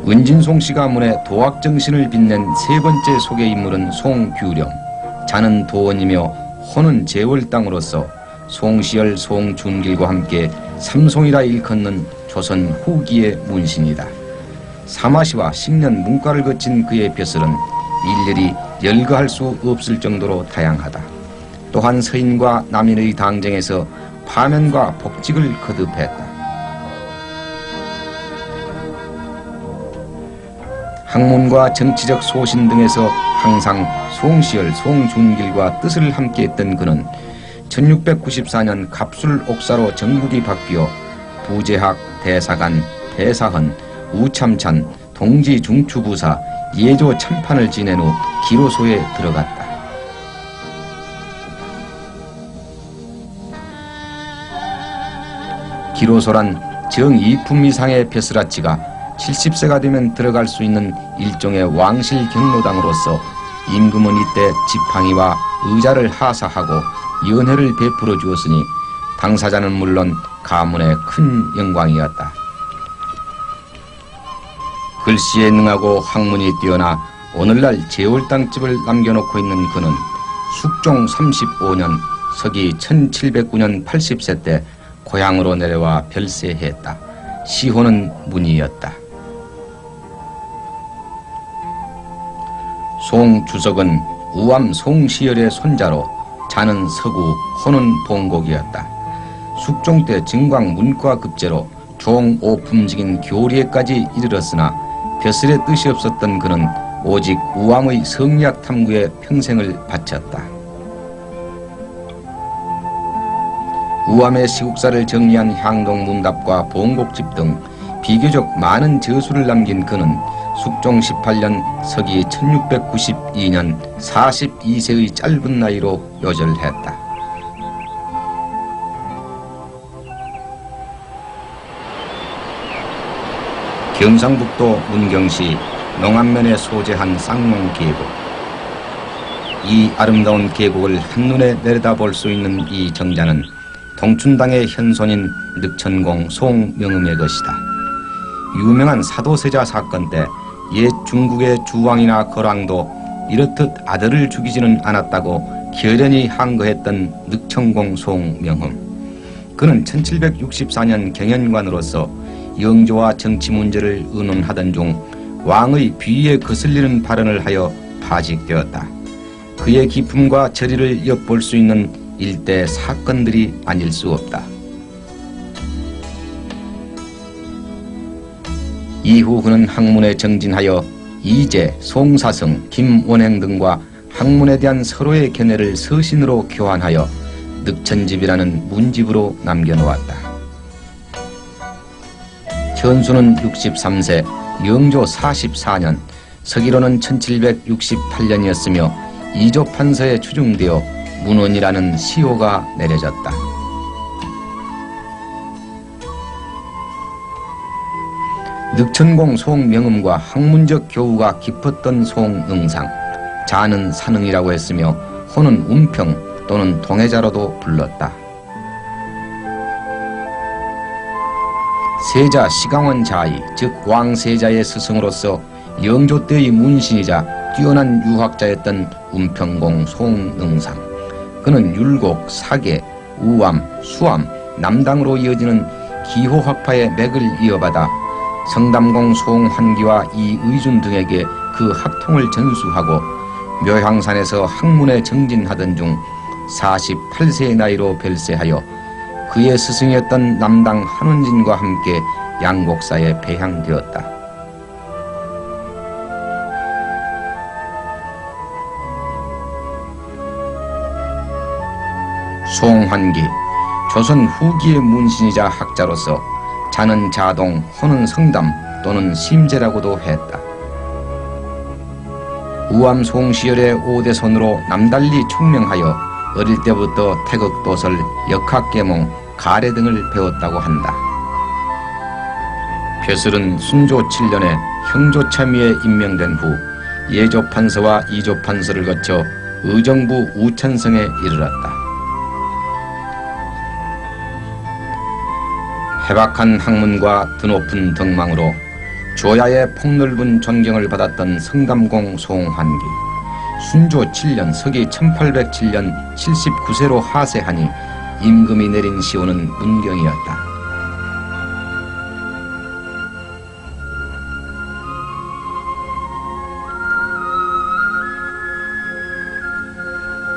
S2: 은진송 씨 가문의 도학 정신을 빛낸 세 번째 소개 인물은 송규령. 자는 도원이며 호는 제월당으로서 송시열, 송준길과 함께 삼송이라 일컫는 조선 후기의 문신이다. 사마시와 식년 문과를 거친 그의 벼슬은 일일이 열거할 수 없을 정도로 다양하다. 또한 서인과 남인의 당정에서 파면과 복직을 거듭했다. 학문과 정치적 소신 등에서 항상 송시열, 송준길과 뜻을 함께했던 그는 1694년 갑술 옥사로 정국이 바뀌어 부재학, 대사관, 대사헌, 우참찬, 동지 중추부사, 예조 참판을 지낸 후 기로소에 들어갔다. 기로소란 정이품 이상의 벼슬아치가 70세가 되면 들어갈 수 있는 일종의 왕실 경로당으로서 임금은 이때 지팡이와 의자를 하사하고 연회를 베풀어 주었으니 당사자는 물론 가문의 큰 영광이었다. 글씨에 능하고 학문이 뛰어나 오늘날 제월당집을 남겨놓고 있는 그는 숙종 35년 서기 1709년 80세 때 고향으로 내려와 별세했다. 시호는 문이었다. 송주석은 우암 송시열의 손자로 자는 서구, 호는 동곡이었다. 숙종 때 증광 문과 급제로 종 5품직인 교리에까지 이르렀으나 벼슬의 뜻이 없었던 그는 오직 우암의 성리학 탐구에 평생을 바쳤다. 우암의 시국사를 정리한 향동 문답과 봉곡집 등 비교적 많은 저수를 남긴 그는 숙종 18년 서기 1692년 42세의 짧은 나이로 요절했다. 경상북도 문경시 농안면에 소재한 쌍용 계곡. 이 아름다운 계곡을 한눈에 내려다볼 수 있는 이 정자는 동춘당의 현손인 늑천공 송명음의 것이다. 유명한 사도세자 사건 때 옛 중국의 주왕이나 거랑도 이렇듯 아들을 죽이지는 않았다고 결연히 항거했던 늑천공 송명음. 그는 1764년 경연관으로서 영조와 정치 문제를 의논하던 중 왕의 비위에 거슬리는 발언을 하여 파직되었다. 그의 기품과 저리를 엿볼 수 있는 일대 사건들이 아닐 수 없다. 이후 그는 학문에 정진하여 이재, 송사성, 김원행 등과 학문에 대한 서로의 견해를 서신으로 교환하여 늑천집이라는 문집으로 남겨놓았다. 현수는 63세, 영조 44년, 서기로는 1768년이었으며 이조 판서에 추중되어 문원이라는 시호가 내려졌다. 늑천공 송명음과 학문적 교우가 깊었던 송응상, 자는 산응이라고 했으며 호는 운평 또는 동해자로도 불렀다. 세자 시강원 자의, 즉 왕세자의 스승으로서 영조 때의 문신이자 뛰어난 유학자였던 운평공 송응상. 그는 율곡, 사계, 우암, 수암, 남당으로 이어지는 기호학파의 맥을 이어받아 성담공 송환기와 이의준 등에게 그 학통을 전수하고 묘향산에서 학문에 정진하던 중 48세의 나이로 별세하여 그의 스승이었던 남당 한원진과 함께 양곡사에 배향되었다. 송환기, 조선 후기의 문신이자 학자로서 자는 자동, 호는 성담 또는 심제라고도 했다. 우암 송시열의 5대손으로 남달리 총명하여 어릴 때부터 태극도설, 역학계몽, 가래 등을 배웠다고 한다. 벼슬은 순조 7년에 형조참의에 임명된 후 예조판서와 이조판서를 거쳐 의정부 우천성에 이르렀다. 해박한 학문과 드높은 덕망으로 조야의 폭넓은 존경을 받았던 성담공 송환기. 순조 7년 서기 1807년 79세로 하세하니 임금이 내린 시호는 문경이었다.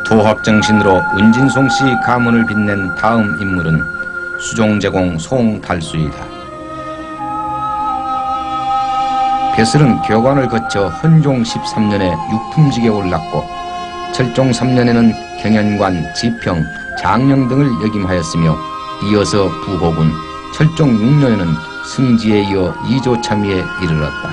S2: 도합정신으로 은진송씨 가문을 빛낸 다음 인물은 수종제공 송달수이다. 벼슬은 교관을 거쳐 헌종 13년에 육품직에 올랐고 철종 3년에는 경연관, 지평, 장령 등을 역임하였으며 이어서 부호군, 철종 6년에는 승지에 이어 이조참의에 이르렀다.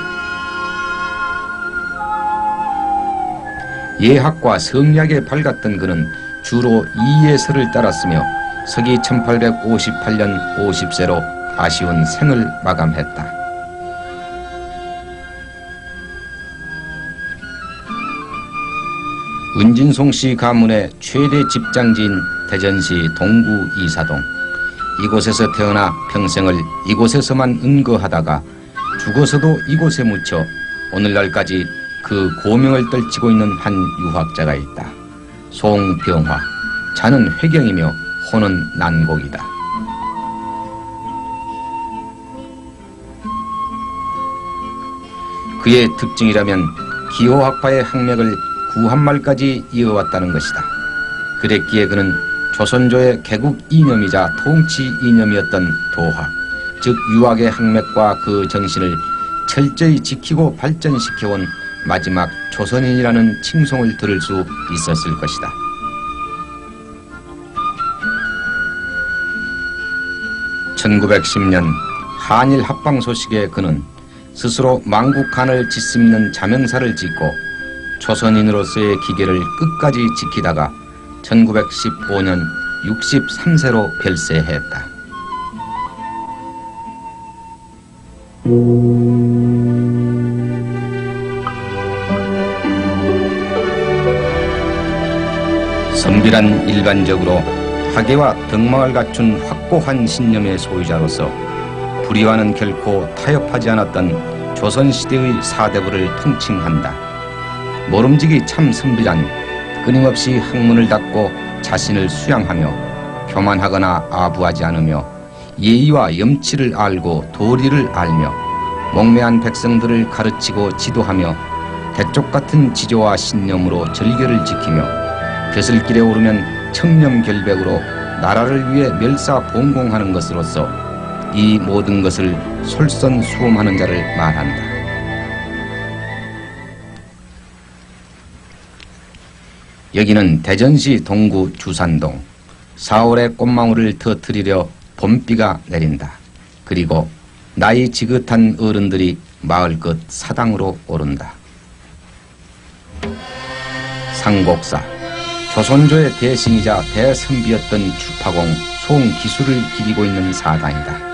S2: 예학과 성리학에 밝았던 그는 주로 이예설을 따랐으며 서기 1858년 50세로 아쉬운 생을 마감했다. 은진송씨 가문의 최대 집장지인 대전시 동구 이사동. 이곳에서 태어나 평생을 이곳에서만 은거하다가 죽어서도 이곳에 묻혀 오늘날까지 그 고명을 떨치고 있는 한 유학자가 있다. 송병화. 자는 회경이며 호는 난곡이다. 그의 특징이라면 기호학파의 학맥을 구한말까지 이어왔다는 것이다. 그랬기에 그는 조선조의 개국 이념이자 통치 이념이었던 도학, 즉 유학의 학맥과 그 정신을 철저히 지키고 발전시켜온 마지막 조선인이라는 칭송을 들을 수 있었을 것이다. (1910년) 한일 합방 소식에 그는 스스로 망국한을 짓습는 자명사를 짓고 조선인으로서의 기계를 끝까지 지키다가 1915년 63세로 별세했다. 선비란 일반적으로 학예와 덕망을 갖춘 확고한 신념의 소유자로서 불의와는 결코 타협하지 않았던 조선시대의 사대부를 통칭한다. 모름지기 참 선비란 끊임없이 학문을 닦고 자신을 수양하며 교만하거나 아부하지 않으며 예의와 염치를 알고 도리를 알며 목매한 백성들을 가르치고 지도하며 대쪽 같은 지조와 신념으로 절개를 지키며 벼슬길에 오르면 청렴결백으로 나라를 위해 멸사봉공하는 것으로서 이 모든 것을 솔선수범하는 자를 말한다. 여기는 대전시 동구 주산동. 4월의 꽃망울을 터뜨리려 봄비가 내린다. 그리고 나이 지긋한 어른들이 마을 끝 사당으로 오른다. 상곡사, 조선조의 대신이자 대선비였던 주파공 송기수를 기리고 있는 사당이다.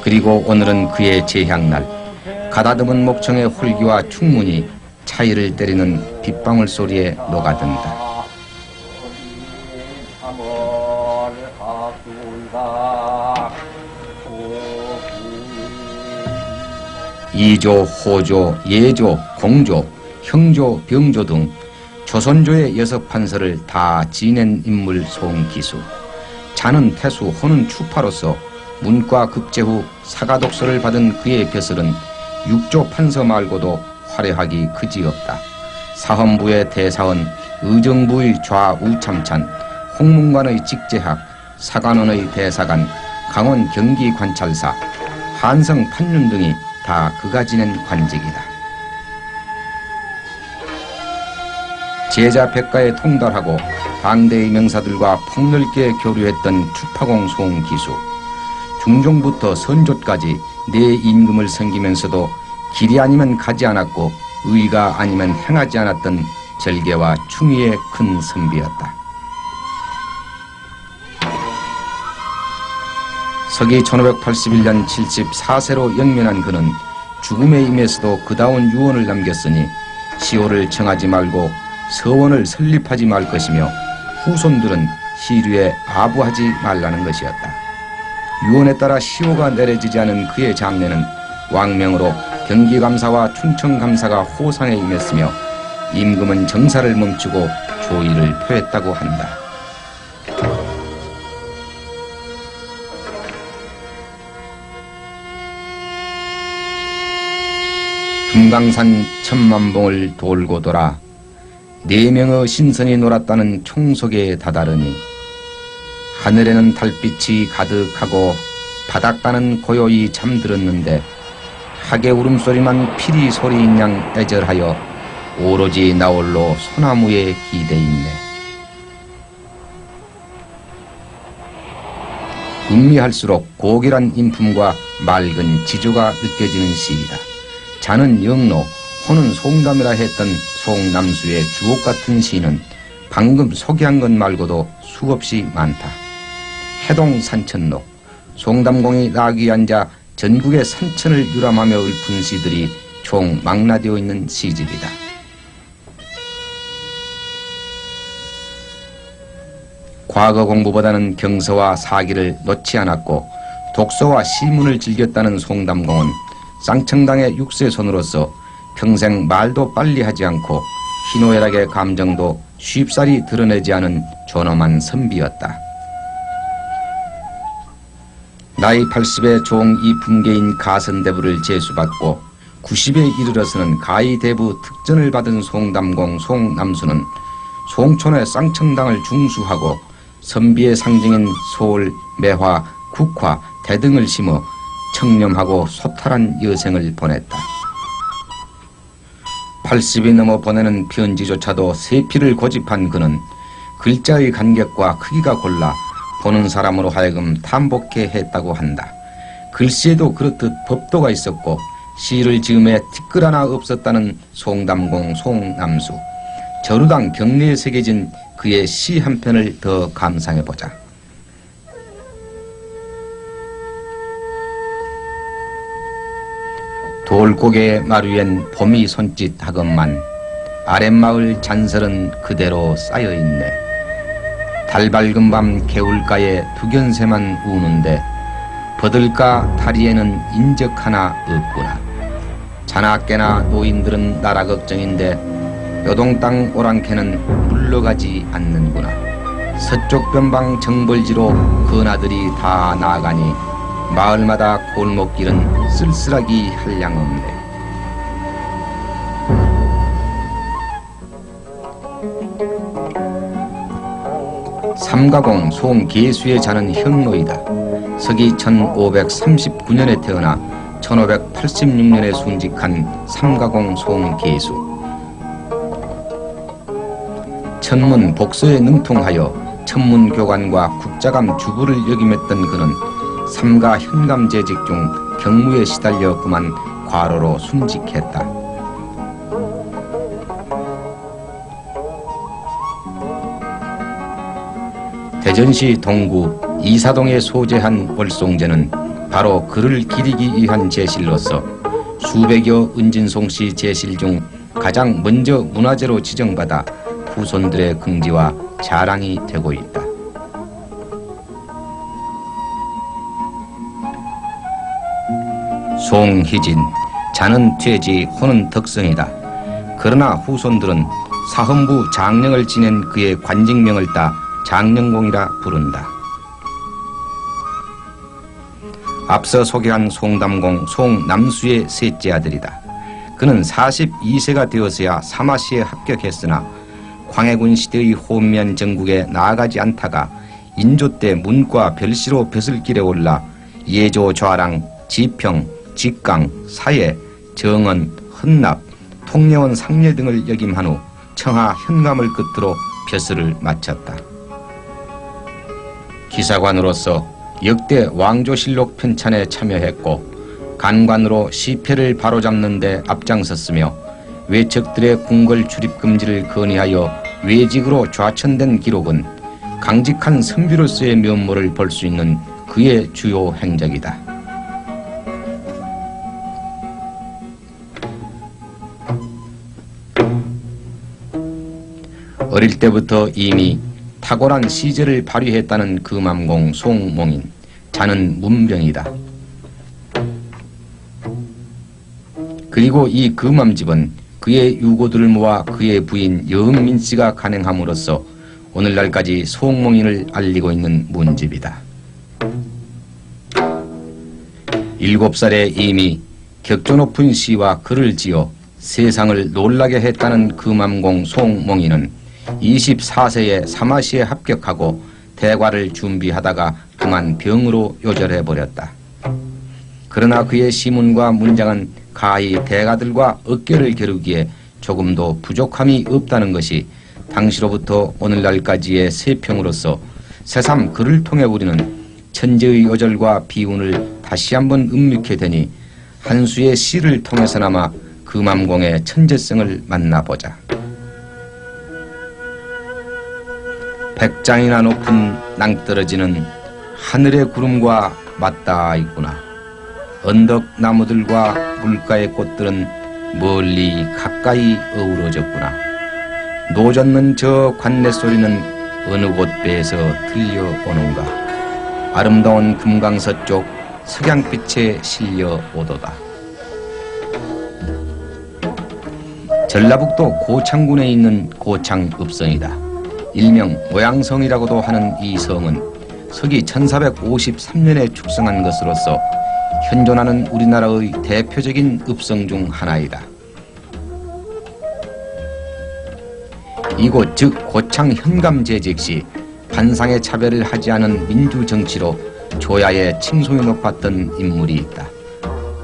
S2: 그리고 오늘은 그의 제향날, 가다듬은 목청의 홀기와 충문이 차이를 때리는 빗방울 소리에 녹아든다. 이조, 호조, 예조, 공조, 형조, 병조 등 조선조의 6판서를 다 지낸 인물 송기수. 자는 태수, 호는 추파로서 문과 급제 후 사가독서를 받은 그의 벼슬은 육조 판서 말고도 화려하기 그지없다. 사헌부의 대사원, 의정부의 좌우참찬, 홍문관의 직제학, 사관원의 대사관, 강원 경기관찰사, 한성 판륜 등이 다 그가 지낸 관직이다. 제자 백가에 통달하고 당대의 명사들과 폭넓게 교류했던 추파공 송기수. 중종부터 선조까지 내 임금을 섬기면서도 길이 아니면 가지 않았고 의가 아니면 행하지 않았던 절개와 충의의 큰 선비였다. 서기 1581년 74세로 영면한 그는 죽음에 임해서도 그다운 유언을 남겼으니 시호를 청하지 말고 서원을 설립하지 말 것이며 후손들은 시류에 아부하지 말라는 것이었다. 유언에 따라 시호가 내려지지 않은 그의 장례는 왕명으로 경기감사와 춘천감사가 호상에 임했으며 임금은 정사를 멈추고 조의를 표했다고 한다. 금강산 천만봉을 돌고 돌아 4명의 신선이 놀았다는 총속에 다다르니 하늘에는 달빛이 가득하고 바닷가는 고요히 잠들었는데 학의 울음소리만 피리 소리인 양 애절하여 오로지 나홀로 소나무에 기대있네. 음미할수록 고결한 인품과 맑은 지조가 느껴지는 시이다. 자는 영로, 호는 송담이라 했던 송남수의 주옥 같은 시는 방금 소개한 것 말고도 수없이 많다. 해동 산천록, 송담공이 낙이 앉아 전국의 산천을 유람하며 읊은 시들이 총 망라되어 있는 시집이다. 과거 공부보다는 경서와 사기를 놓지 않았고 독서와 시문을 즐겼다는 송담공은 쌍청당의 6세손으로서 평생 말도 빨리 하지 않고 희노애락의 감정도 쉽사리 드러내지 않은 존엄한 선비였다. 나이 80의 종 이품계인 가선대부를 제수받고 90에 이르러서는 가의대부 특전을 받은 송담공 송남수는 송촌의 쌍청당을 중수하고 선비의 상징인 소울, 매화, 국화, 대 등을 심어 청렴하고 소탈한 여생을 보냈다. 80이 넘어 보내는 편지조차도 세피를 고집한 그는 글자의 간격과 크기가 골라 보는 사람으로 하여금 탐복해 했다고 한다. 글씨에도 그렇듯 법도가 있었고 시를 지음에 티끌 하나 없었다는 송담공 송남수. 저루당 경내에 새겨진 그의 시 한 편을 더 감상해보자. 돌고개 마루엔 봄이 손짓하건만 아랫마을 잔설은 그대로 쌓여있네. 달 밝은 밤 개울가에 두견새만 우는데 버들가 다리에는 인적 하나 없구나. 자나깨나 노인들은 나라 걱정인데 요동땅 오랑캐는 물러가지 않는구나. 서쪽 변방 정벌지로 건아들이 다 나아가니 마을마다 골목길은 쓸쓸하기 한량없네. 삼가공 송계수의 자는 현노이다. 서기 1539년에 태어나 1586년에 순직한 삼가공 송계수. 천문 복서에 능통하여 천문교관과 국자감 주부를 역임했던 그는 삼가 현감 재직 중 경무에 시달려 그만 과로로 순직했다. 대전시 동구 이사동에 소재한 월송제는 바로 그를 기리기 위한 제실로서 수백여 은진송씨 제실 중 가장 먼저 문화재로 지정받아 후손들의 긍지와 자랑이 되고 있다. 송희진, 자는 퇴지, 호는 덕성이다. 그러나 후손들은 사헌부 장령을 지낸 그의 관직명을 따 장령공이라 부른다. 앞서 소개한 송담공, 송남수의 셋째 아들이다. 그는 42세가 되어서야 사마시에 합격했으나 광해군 시대의 혼미한 전국에 나아가지 않다가 인조 때 문과 별시로 벼슬길에 올라 예조, 좌랑, 지평, 직강, 사예, 정원, 헌납, 통례원 상례 등을 역임한 후 청하 현감을 끝으로 벼슬을 마쳤다. 기사관으로서 역대 왕조실록 편찬에 참여했고 간관으로 시패를 바로잡는 데 앞장섰으며 외척들의 궁궐 출입 금지를 건의하여 외직으로 좌천된 기록은 강직한 선비로서의 면모를 볼 수 있는 그의 주요 행적이다. 어릴 때부터 이미 탁월한 시제를 발휘했다는 금암공 송몽인. 자는 문병이다. 그리고 이 금암집은 그의 유고들을 모아 그의 부인 여흥민 씨가 간행함으로써 오늘날까지 송몽인을 알리고 있는 문집이다. 7살에 이미 격조 높은 시와 글을 지어 세상을 놀라게 했다는 금암공 송몽인은 24세에 사마시에 합격하고 대과를 준비하다가 그만 병으로 요절해버렸다. 그러나 그의 시문과 문장은 가히 대가들과 어깨를 겨루기에 조금도 부족함이 없다는 것이 당시로부터 오늘날까지의 세평으로서 새삼 그를 통해 우리는 천재의 요절과 비운을 다시 한번 음미케 되니 한 수의 시를 통해서나마 금암공의 천재성을 만나보자. 100장이나 높은 낭떠러지는 하늘의 구름과 맞닿아 있구나. 언덕 나무들과 물가의 꽃들은 멀리 가까이 어우러졌구나. 노젓는 저 관내 소리는 어느 곳 배에서 들려오는가. 아름다운 금강서 쪽 석양빛에 실려오도다. 전라북도 고창군에 있는 고창읍성이다. 일명 모양성이라고도 하는 이 성은 서기 1453년에 축성한 것으로서 현존하는 우리나라의 대표적인 읍성 중 하나이다. 이곳 즉 고창 현감제직 시 반상의 차별을 하지 않은 민주정치로 조야의 칭송이 높았던 인물이 있다.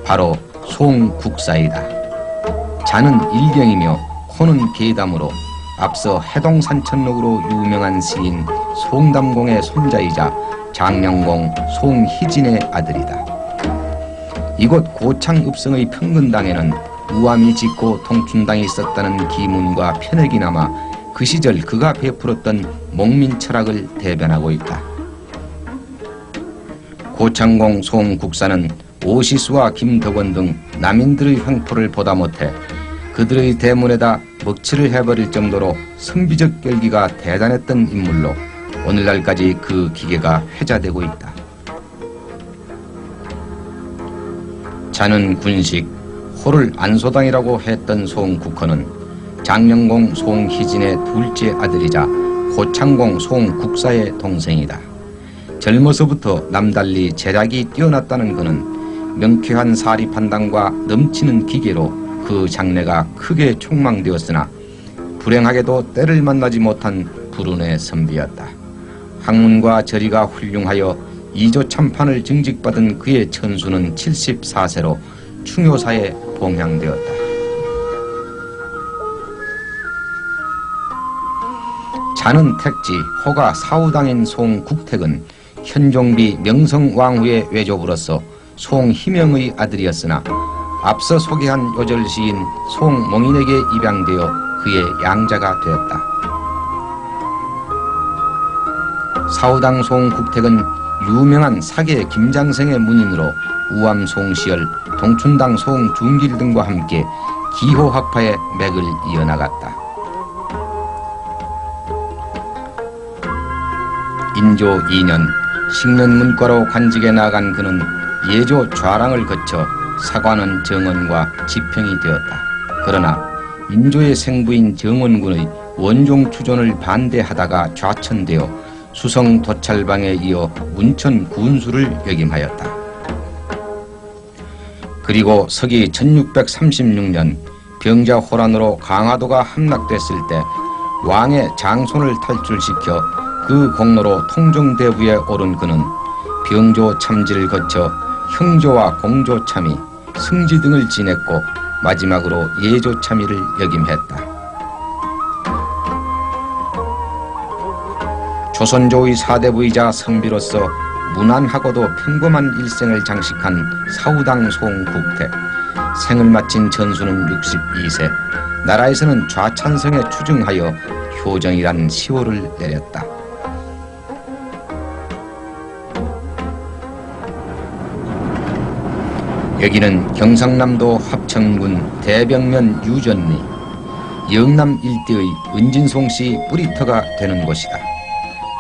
S2: 바로 송국사이다. 자는 일경이며 호는 계담으로 앞서 해동산천록으로 유명한 시인 송담공의 손자이자 장령공 송희진의 아들이다. 이곳 고창 읍성의 평근당에는 우암이 짓고 통춘당이 있었다는 기문과 편액이 남아 그 시절 그가 베풀었던 목민 철학을 대변하고 있다. 고창공 송국사는 오시수와 김덕원 등 남인들의 횡포를 보다 못해 그들의 대문에다 먹칠을 해버릴 정도로 선비적 결기가 대단했던 인물로 오늘날까지 그 기계가 회자되고 있다. 자는 군식, 호를 안소당이라고 했던 송국헌은 장령공 송희진의 둘째 아들이자 고창공 송국사의 동생이다. 젊어서부터 남달리 재력이 뛰어났다는 그는 명쾌한 사리 판단과 넘치는 기계로 그 장래가 크게 촉망되었으나 불행하게도 때를 만나지 못한 불운의 선비였다. 학문과 저리가 훌륭하여 이조 참판을 증직받은 그의 천수는 74세로 충효사에 봉양되었다. 자는 택지, 호가 사후당인 송국택은 현종비 명성왕후의 외조부로서 송희명의 아들이었으나 앞서 소개한 요절시인 송몽인에게 입양되어 그의 양자가 되었다. 사후당 송국택은 유명한 사계 김장생의 문인으로 우암 송시열, 동춘당 송중길 등과 함께 기호학파의 맥을 이어나갔다. 인조 2년 식년문과로 관직에 나간 그는 예조 좌랑을 거쳐 사관원 정원과 지평이 되었다. 그러나 인조의 생부인 정원군의 원종 추존을 반대하다가 좌천되어 수성 도찰방에 이어 문천 군수를 역임하였다. 그리고 서기 1636년 병자호란으로 강화도가 함락됐을 때 왕의 장손을 탈출시켜 그 공로로 통정대부에 오른 그는 병조 참지를 거쳐 형조와 공조 참의, 승지 등을 지냈고 마지막으로 예조 참의를 역임했다. 조선조의 사대부이자 선비로서 무난하고도 평범한 일생을 장식한 사후당 송국택. 생을 마친 전수는 62세. 나라에서는 좌찬성에 추증하여 효정이란 시호를 내렸다. 여기는 경상남도 합천군 대병면 유전리, 영남 일대의 은진송씨 뿌리터가 되는 곳이다.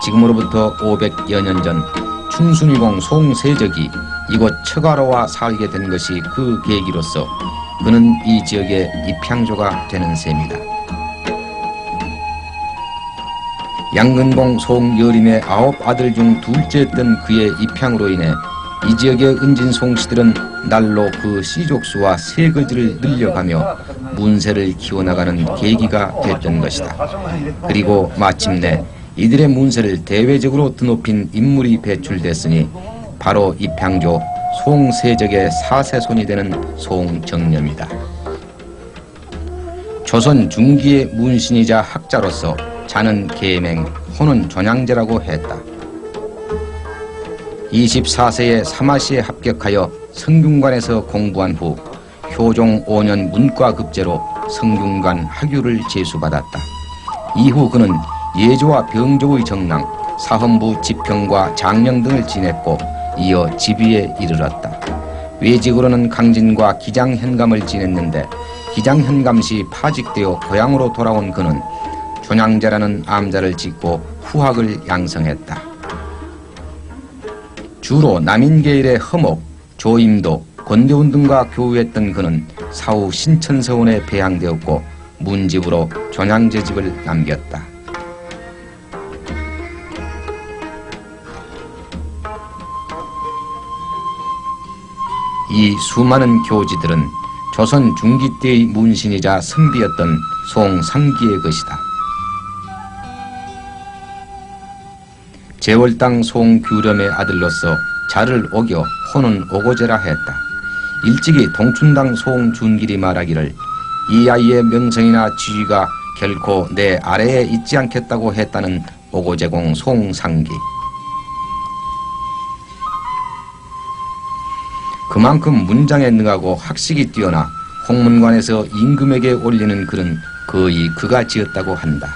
S2: 지금으로부터 500여 년 전 충순이공 송세적이 이곳 처가로와 살게 된 것이 그 계기로서 그는 이 지역의 입향조가 되는 셈이다. 양근공 송여림의 9아들 중 둘째였던 그의 입향으로 인해 이 지역의 은진송씨들은 날로 그 씨족수와 세거지를 늘려가며 문세를 키워나가는 계기가 됐던 것이다. 그리고 마침내 이들의 문세를 대외적으로 드높인 인물이 배출됐으니 바로 입향조 송세적의 사세손이 되는 송정념이다. 조선 중기의 문신이자 학자로서 자는 계맹, 호는 존양제라고 했다. 24세에 사마시에 합격하여 성균관에서 공부한 후 효종 5년 문과급제로 성균관 학위를 제수받았다. 이후 그는 예조와 병조의 정랑, 사헌부 지평과 장령 등을 지냈고 이어 지비에 이르렀다. 외직으로는 강진과 기장현감을 지냈는데 기장현감 시 파직되어 고향으로 돌아온 그는 존양제라는 암자를 짓고 후학을 양성했다. 주로 남인계일의 허목, 조임도, 권대훈 등과 교우했던 그는 사후 신천서원에 배양되었고 문집으로 존양제집을 남겼다. 이 수많은 교지들은 조선 중기 때의 문신이자 선비였던 송상기의 것이다. 제월당 송규렴의 아들로서 자를 오겨 호는 오고제라 했다. 일찍이 동춘당 송준길이 말하기를 이 아이의 명성이나 지위가 결코 내 아래에 있지 않겠다고 했다는 오고제공 송상기. 그만큼 문장에 능하고 학식이 뛰어나 홍문관에서 임금에게 올리는 글은 거의 그가 지었다고 한다.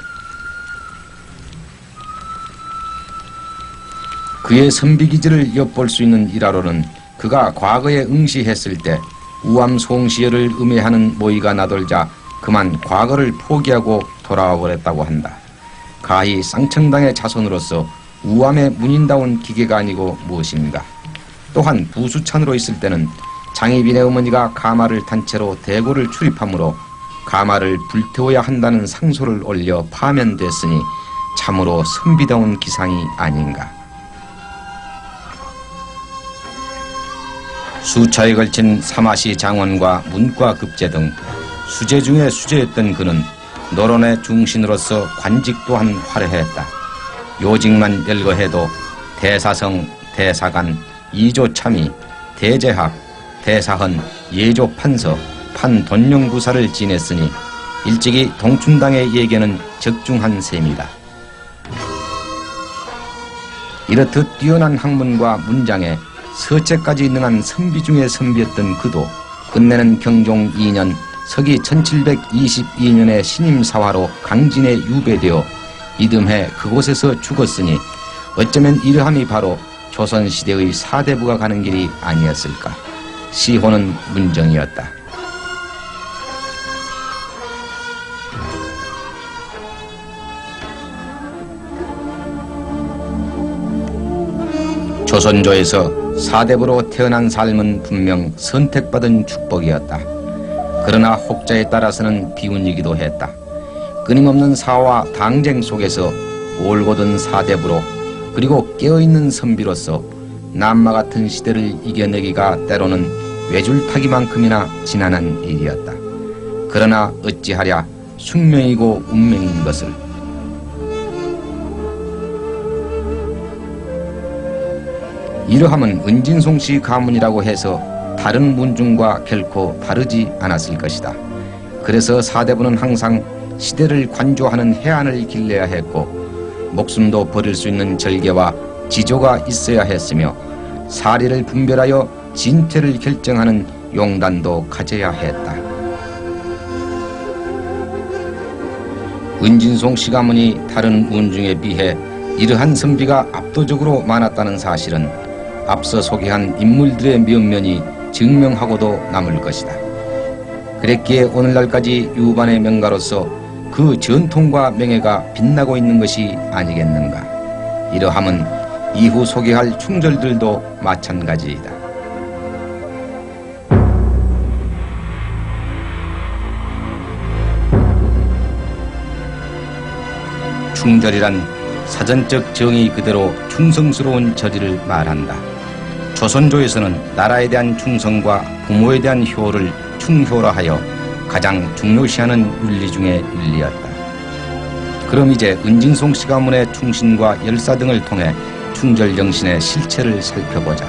S2: 그의 선비기질을 엿볼 수 있는 일화로는 그가 과거에 응시했을 때 우암 송시열을 음해하는 모의가 나돌자 그만 과거를 포기하고 돌아와 버렸다고 한다. 가히 쌍청당의 자손으로서 우암의 문인다운 기계가 아니고 무엇인가. 또한 부수찬으로 있을 때는 장희빈의 어머니가 가마를 탄 채로 대궐을 출입하므로 가마를 불태워야 한다는 상소를 올려 파면됐으니 참으로 선비다운 기상이 아닌가. 수차에 걸친 사마시 장원과 문과 급제 등 수제 중에 수제였던 그는 노론의 중신으로서 관직 또한 화려했다. 요직만 열거해도 대사성, 대사관, 이조참의, 대제학, 대사헌, 예조판서, 판돈령구사를 지냈으니 일찍이 동춘당의 예견은 적중한 셈이다. 이렇듯 뛰어난 학문과 문장에 서체까지 능한 선비 중의 선비였던 그도 끝내는 경종 2년 서기 1722년의 신임사화로 강진에 유배되어 이듬해 그곳에서 죽었으니 어쩌면 이러함이 바로 조선시대의 사대부가 가는 길이 아니었을까. 시호는 문정이었다. 조선조에서 사대부로 태어난 삶은 분명 선택받은 축복이었다. 그러나 혹자에 따라서는 비운이기도 했다. 끊임없는 사와 당쟁 속에서 올곧은 사대부로 그리고 깨어있는 선비로서 남마 같은 시대를 이겨내기가 때로는 외줄타기만큼이나 지난한 일이었다. 그러나 어찌하랴 숙명이고 운명인 것을. 이러함은 은진송씨 가문이라고 해서 다른 문중과 결코 다르지 않았을 것이다. 그래서 사대부는 항상 시대를 관조하는 해안을 길러야 했고 목숨도 버릴 수 있는 절개와 지조가 있어야 했으며 사리를 분별하여 진퇴를 결정하는 용단도 가져야 했다. 은진송씨 가문이 다른 문중에 비해 이러한 선비가 압도적으로 많았다는 사실은 앞서 소개한 인물들의 면면이 증명하고도 남을 것이다. 그랬기에 오늘날까지 유반의 명가로서 그 전통과 명예가 빛나고 있는 것이 아니겠는가. 이러함은 이후 소개할 충절들도 마찬가지이다. 충절이란 사전적 정의 그대로 충성스러운 저지를 말한다. 조선조에서는 나라에 대한 충성과 부모에 대한 효를 충효라 하여 가장 중요시하는 윤리 중의 윤리였다. 그럼 이제 은진송씨 가문의 충신과 열사 등을 통해 충절정신의 실체를 살펴보자.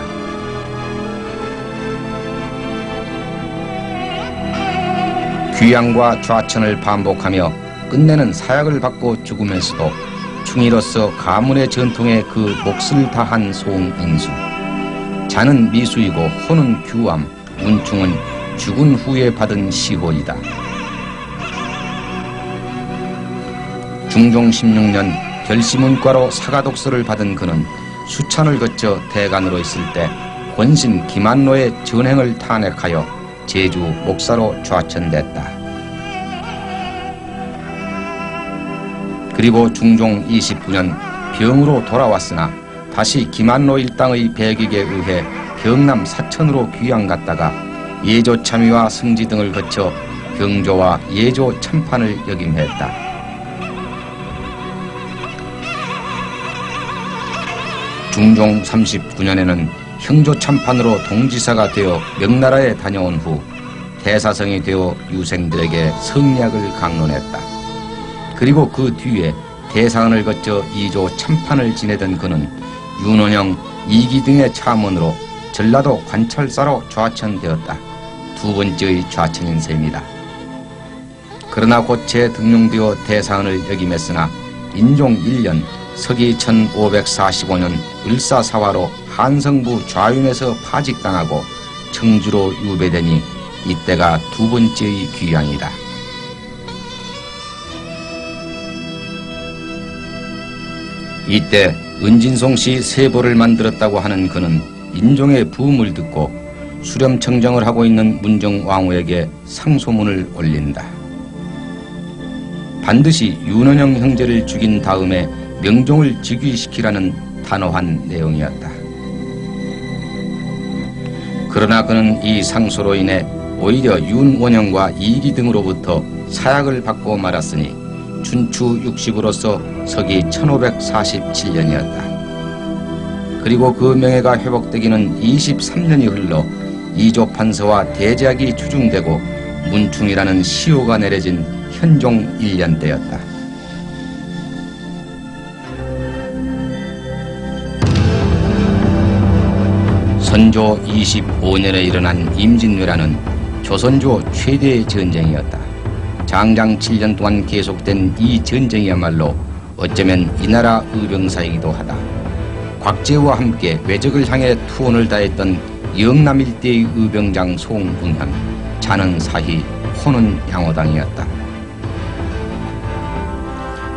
S2: 귀양과 좌천을 반복하며 끝내는 사약을 받고 죽으면서도 충이로서 가문의 전통에 그 몫을 다한 송인수. 자는 미수이고 호는 규암, 운충은 죽은 후에 받은 시호이다. 중종 16년 결시문과로 사가독서를 받은 그는 수찬을 거쳐 대간으로 있을 때 권신 김한로의 전행을 탄핵하여 제주 목사로 좌천됐다. 그리고 중종 29년 병으로 돌아왔으나 다시 김한로 일당의 배격에 의해 경남 사천으로 귀양갔다가 예조참의와 승지 등을 거쳐 경조와 예조 참판을 역임했다. 중종 39년에는 형조 참판으로 동지사가 되어 명나라에 다녀온 후 대사성이 되어 유생들에게 성리학을 강론했다. 그리고 그 뒤에 대사원을 거쳐 2조 참판을 지내던 그는 윤원영, 이기 등의 차문으로 전라도 관찰사로 좌천되었다. 두 번째의 좌천인 셈이다. 그러나 곧재 등용되어 대사원을 역임했으나 인종 1년 서기 1545년 을사사화로 한성부 좌윤에서 파직당하고 청주로 유배되니 이때가 두 번째의 귀향이다. 이때 은진송씨 세보를 만들었다고 하는 그는 인종의 부음을 듣고 수렴청정을 하고 있는 문정왕후에게 상소문을 올린다. 반드시 윤원영 형제를 죽인 다음에 명종을 즉위시키라는 단호한 내용이었다. 그러나 그는 이 상소로 인해 오히려 윤원영과 이기 등으로부터 사약을 받고 말았으니 춘추 60으로서 서기 1547년이었다. 그리고 그 명예가 회복되기는 23년이 흘러 이조 판서와 대제학이 추중되고 문충이라는 시호가 내려진 현종 1년 때였다. 선조 25년에 일어난 임진왜란은 조선조 최대의 전쟁이었다. 장장 7년 동안 계속된 이 전쟁이야말로 어쩌면 이 나라 의병사이기도 하다. 곽재우와 함께 외적을 향해 투혼을 다했던 영남 일대의 의병장 송응현, 자는 사희, 호는 양호당이었다.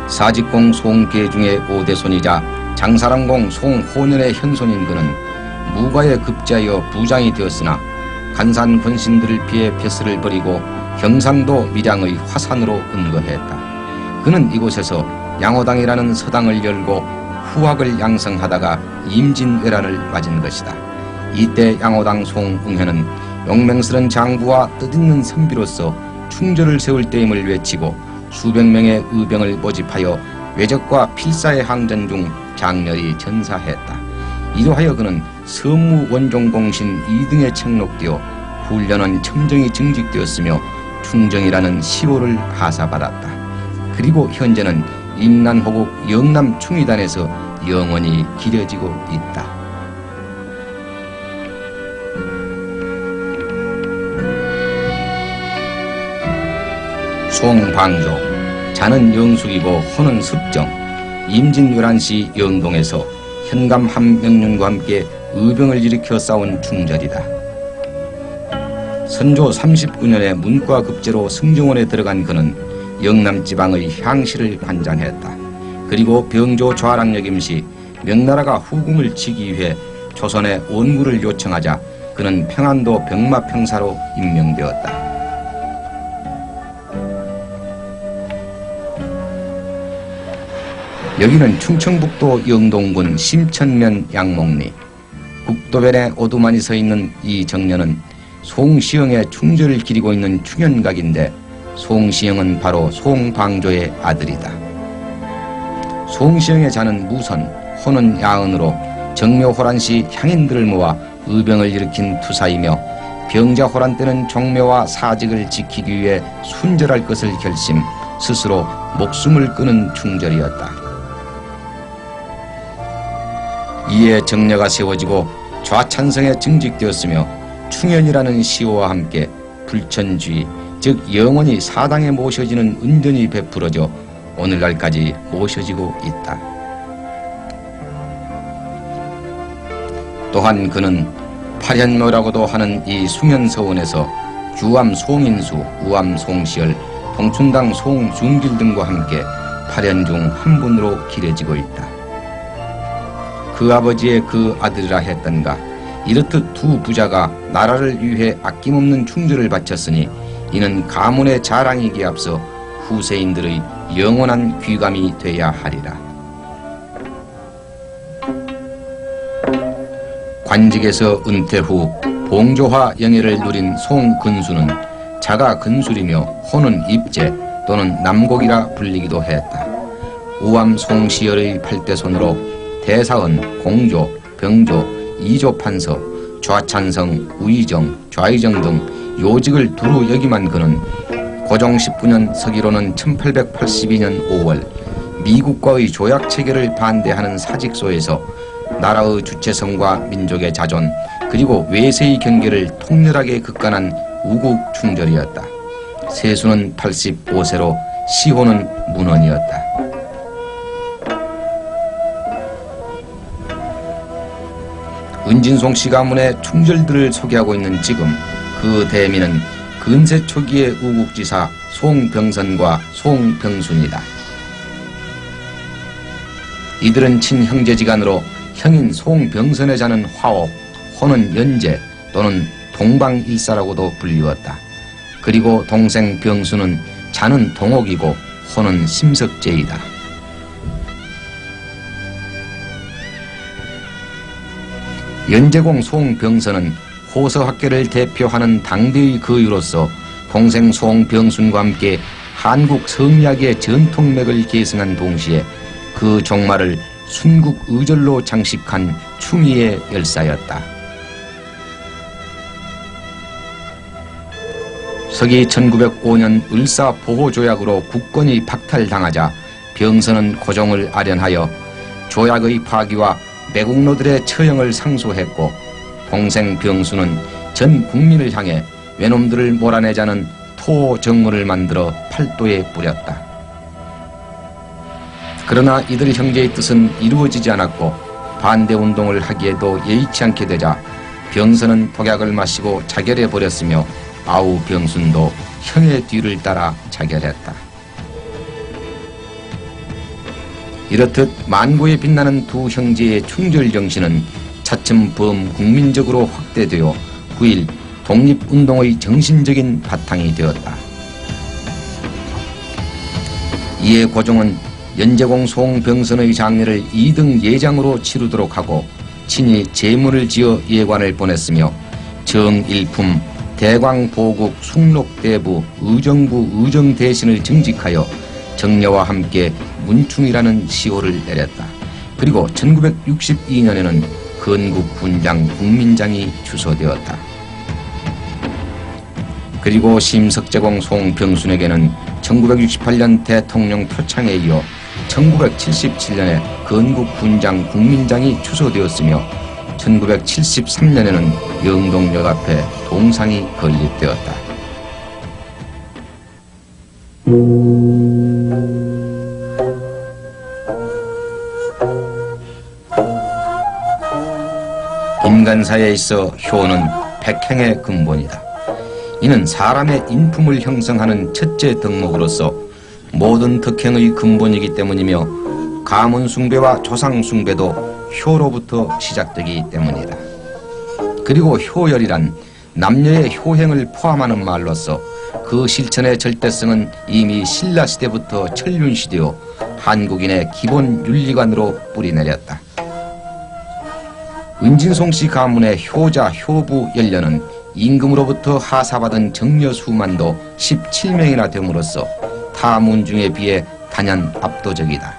S2: 사직공 송계중의 5대손이자 장사랑공 송호년의 현손인 그는 무과에 급제하여 부장이 되었으나 간산 권신들을 피해 벼슬을 버리고 경상도 밀양의 화산으로 은거했다. 그는 이곳에서 양호당이라는 서당을 열고 후학을 양성하다가 임진왜란을 맞은 것이다. 이때 양호당 송응현은 용맹스런 장부와 뜻있는 선비로서 충절을 세울 때임을 외치고 수백 명의 의병을 모집하여 외적과 필사의 항전 중 장렬히 전사했다. 이로하여 그는 서무 원종공신 2등에 책록되어 훈련은 첨정이 증직되었으며 충정이라는 시호를 하사받았다. 그리고 현재는 임난호국 영남 충의단에서 영원히 기려지고 있다. 송방조, 자는 영숙이고 호는 습정, 임진왜란시 영동에서 현감 한명륜과 함께 의병을 일으켜 싸운 충절이다. 선조 39년에 문과급제로 승정원에 들어간 그는 영남지방의 향시를 관장했다. 그리고 병조 좌랑역임 시 명나라가 후궁을 치기 위해 조선의 원구를 요청하자 그는 평안도 병마평사로 임명되었다. 여기는 충청북도 영동군 심천면 양목리. 국도변에 오두만이 서 있는 이 정년은 송시영의 충절을 기리고 있는 충현각인데 송시영은 바로 송방조의 아들이다. 송시영의 자는 무선, 호는 야은으로 정묘호란시 향인들을 모아 의병을 일으킨 투사이며 병자호란 때는 종묘와 사직을 지키기 위해 순절할 것을 결심, 스스로 목숨을 끊은 충절이었다. 이에 정려가 세워지고 좌찬성에 증직되었으며 충현이라는 시호와 함께 불천주의, 즉 영원히 사당에 모셔지는 은전이 베풀어져 오늘날까지 모셔지고 있다. 또한 그는 팔현묘라고도 하는 이 숭현서원에서 규암 송인수, 우암 송시열, 동춘당 송준길 등과 함께 8현 중 한 분으로 기려지고 있다. 그 아버지의 그 아들이라 했던가. 이렇듯 두 부자가 나라를 위해 아낌없는 충절을 바쳤으니 이는 가문의 자랑이기에 앞서 후세인들의 영원한 귀감이 돼야 하리라. 관직에서 은퇴 후 봉조화 영예를 누린 송근수는 자가 근술이며 호는 입제 또는 남곡이라 불리기도 했다. 우암 송시열의 8대손으로 대사원, 공조, 병조, 이조 판서, 좌찬성, 우의정, 좌의정 등 요직을 두루 역임한 그는 고종 19년 서기로는 1882년 5월 미국과의 조약 체결을 반대하는 사직소에서 나라의 주체성과 민족의 자존 그리고 외세의 경계를 통렬하게 극간한 우국 충절이었다. 세수는 85세로 시호는 문헌이었다. 은진송 씨 가문의 충절들을 소개하고 있는 지금 그 대미는 근세 초기의 우국지사 송병선과 송병순이다. 이들은 친형제지간으로 형인 송병선의 자는 화옥, 호는 연제 또는 동방일사라고도 불리웠다. 그리고 동생 병수는 자는 동옥이고 호는 심석제이다. 연제공 송병선은 호서학계를 대표하는 당대의 거유로서 동생 송병순과 함께 한국 성리학의 전통맥을 계승한 동시에 그 종말을 순국 의절로 장식한 충의의 열사였다. 서기 1905년 을사보호조약으로 국권이 박탈당하자 병선은 고종을 아련하여 조약의 파기와 매국노들의 처형을 상소했고 동생 병수는 전 국민을 향해 외놈들을 몰아내자는 토정문을 만들어 팔도에 뿌렸다. 그러나 이들 형제의 뜻은 이루어지지 않았고 반대운동을 하기에도 예의치 않게 되자 병선은 독약을 마시고 자결해버렸으며 아우 병순도 형의 뒤를 따라 자결했다. 이렇듯 만고에 빛나는 두 형제의 충절 정신은 차츰 범국민적으로 확대되어 9.1 독립운동의 정신적인 바탕이 되었다. 이에 고종은 연제공 송병선의 장례를 2등 예장으로 치르도록 하고 친히 제문을 지어 예관을 보냈으며 정일품 대광보국 숭록대부 의정부 의정대신을 증직하여 정려와 함께 문충이라는 시호를 내렸다. 그리고 1962년에는 건국군장 국민장이 주소되었다. 그리고 심석제공 송병순에게는 1968년 대통령 표창에 이어 1977년에 건국군장 국민장이 주소되었으며 1973년에는 영동역 앞에 동상이 건립되었다. 인간사에 있어 효는 백행의 근본이다. 이는 사람의 인품을 형성하는 첫째 덕목으로서 모든 덕행의 근본이기 때문이며 가문숭배와 조상숭배도 효로부터 시작되기 때문이다. 그리고 효열이란 남녀의 효행을 포함하는 말로서 그 실천의 절대성은 이미 신라시대부터 천륜시되어 한국인의 기본 윤리관으로 뿌리내렸다. 은진송씨 가문의 효자 효부 연려는 임금으로부터 하사받은 정려 수만도 17명이나 됨으로써 타 문중에 비해 단연 압도적이다.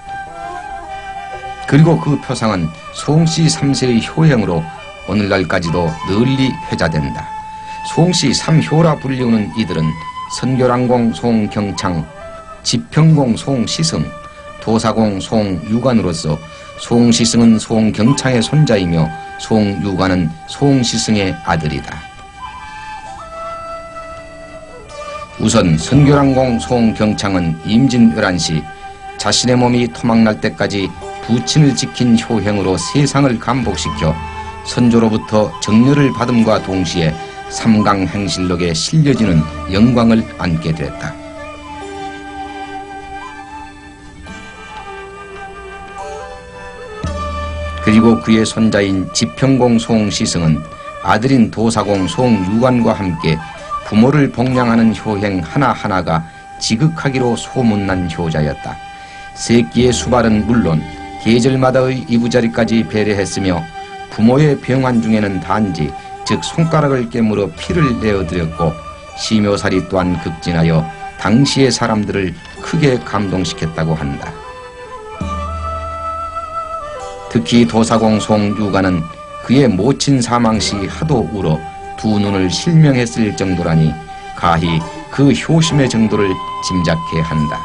S2: 그리고 그 표상은 송씨 3세의 효행으로 오늘날까지도 널리 회자된다. 송씨 3효라 불리우는 이들은 선교랑공 송경창, 지평공 송시승, 도사공 송유관으로서 송시승은 송경창의 손자이며 송유관은 송시승의 아들이다. 우선 선교랑공 송경창은 임진 11시 자신의 몸이 토막날 때까지 부친을 지킨 효행으로 세상을 감복시켜 선조로부터 정려를 받음과 동시에 삼강행실록에 실려지는 영광을 안게 됐다. 그리고 그의 손자인 지평공 송시승은 아들인 도사공 송유관과 함께 부모를 복양하는 효행 하나하나가 지극하기로 소문난 효자였다. 새끼의 수발은 물론 계절마다의 이부자리까지 배려했으며 부모의 병환 중에는 단지 즉 손가락을 깨물어 피를 내어드렸고 시묘살이 또한 극진하여 당시의 사람들을 크게 감동시켰다고 한다. 특히 도사공 송유관은 그의 모친 사망 시 하도 울어 두 눈을 실명했을 정도라니 가히 그 효심의 정도를 짐작해 한다.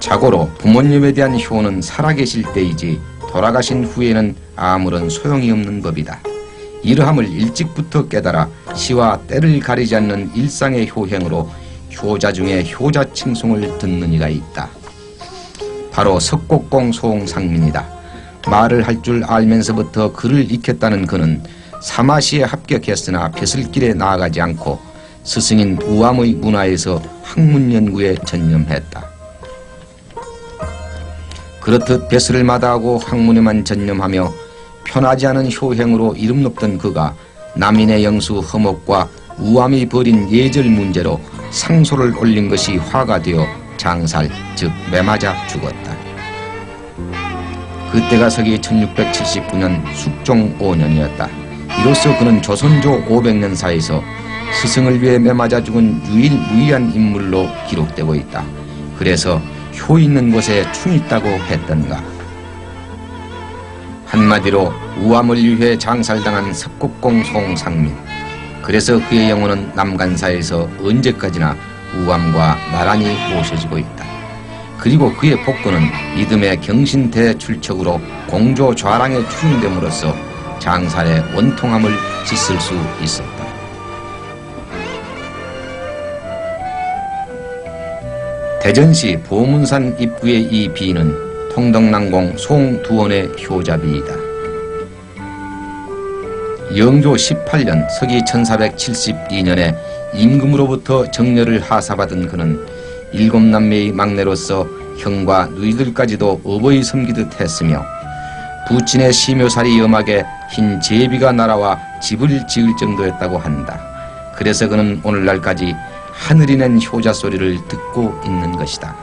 S2: 자고로 부모님에 대한 효는 살아계실 때이지 돌아가신 후에는 아무런 소용이 없는 법이다. 이러함을 일찍부터 깨달아 시와 때를 가리지 않는 일상의 효행으로 효자 중에 효자 칭송을 듣는 이가 있다. 바로 석곡공 소홍상민이다. 말을 할 줄 알면서부터 글을 익혔다는 그는 사마시에 합격했으나 벼슬길에 나아가지 않고 스승인 우암의 문화에서 학문 연구에 전념했다. 그렇듯 벼슬을 마다하고 학문에만 전념하며 편하지 않은 효행으로 이름 높던 그가 남인의 영수 허목과 우암이 벌인 예절 문제로 상소를 올린 것이 화가 되어 장살, 즉 매맞아 죽었다. 그때가 서기 1679년 숙종 5년이었다. 이로써 그는 조선조 500년사에서 스승을 위해 매맞아 죽은 유일무이한 인물로 기록되고 있다. 그래서 효 있는 곳에 충 있다고 했던가. 한마디로 우암을 위해 장살당한 석곡공 소홍상민. 그래서 그의 영혼은 남간사에서 언제까지나 우암과 나란히 모셔지고 있다. 그리고 그의 복근은 이듬해 경신대출척으로 공조 좌랑에 추임됨으로써 장살의 원통함을 씻을 수 있었다. 대전시 보문산 입구의 이 비는 통덕난공 송두원의 효자비이다. 영조 18년 서기 1472년에 임금으로부터 정려를 하사받은 그는 7남매의 막내로서 형과 누이들까지도 어버이 섬기듯 했으며 부친의 시묘살이 엄하게 흰 제비가 날아와 집을 지을 정도였다고 한다. 그래서 그는 오늘날까지 하늘이 낸 효자 소리를 듣고 있는 것이다.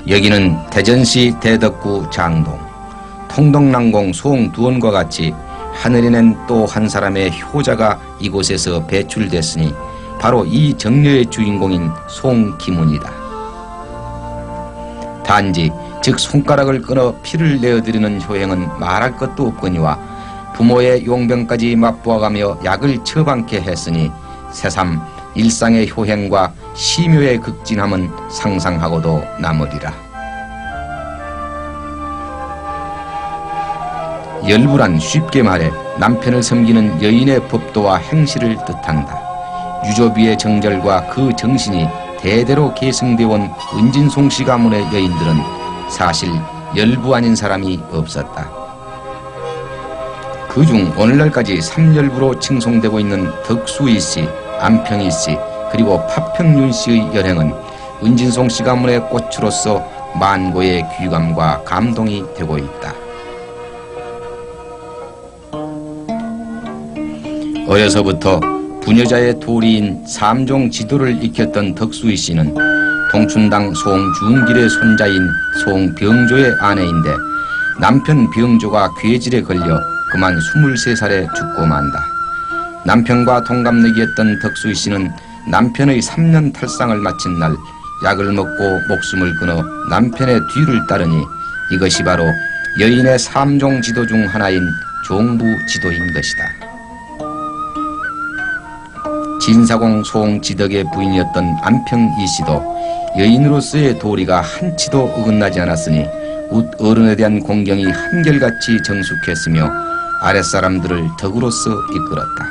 S2: 여기는 대전시 대덕구 장동, 통덕난공 송두원과 같이 하늘이 낸 또 한 사람의 효자가 이곳에서 배출됐으니 바로 이 정려의 주인공인 송기문이다. 단지 즉 손가락을 끊어 피를 내어드리는 효행은 말할 것도 없거니와 부모의 용병까지 맛보아가며 약을 처방케 했으니 새삼 일상의 효행과 시묘의 극진함은 상상하고도 남으리라. 열부란 쉽게 말해 남편을 섬기는 여인의 법도와 행실을 뜻한다. 유조비의 정절과 그 정신이 대대로 계승되어 온 은진송씨 가문의 여인들은 사실 열부 아닌 사람이 없었다. 그중 오늘날까지 삼열부로 칭송되고 있는 덕수이씨, 안평이씨, 그리고 파평윤씨의 열행은 은진송씨 가문의 꽃으로서 만고의 귀감과 감동이 되고 있다. 어려서부터 부녀자의 도리인 삼종 지도를 익혔던 덕수이 씨는 동춘당 송중길의 손자인 송병조의 아내인데 남편 병조가 괴질에 걸려 그만 23살에 죽고 만다. 남편과 동갑내기였던 덕수이 씨는 남편의 3년 탈상을 마친 날 약을 먹고 목숨을 끊어 남편의 뒤를 따르니 이것이 바로 여인의 삼종 지도 중 하나인 종부 지도인 것이다. 진사공 송지덕의 부인이었던 안평 이씨도 여인으로서의 도리가 한치도 어긋나지 않았으니 웃 어른에 대한 공경이 한결같이 정숙했으며 아랫사람들을 덕으로서 이끌었다.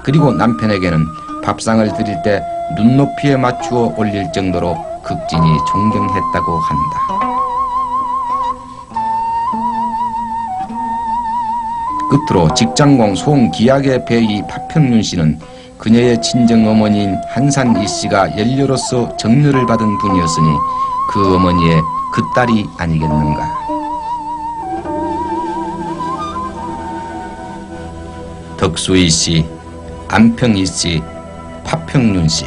S2: 그리고 남편에게는 밥상을 드릴 때 눈높이에 맞추어 올릴 정도로 극진히 존경했다고 한다. 끝으로 직장공 송기약의 배이 파평윤 씨는 그녀의 친정어머니인 한산 이씨가 연료로서 정려를 받은 분이었으니 그 어머니의 그 딸이 아니겠는가. 덕수 이씨, 안평 이씨, 파평윤 씨,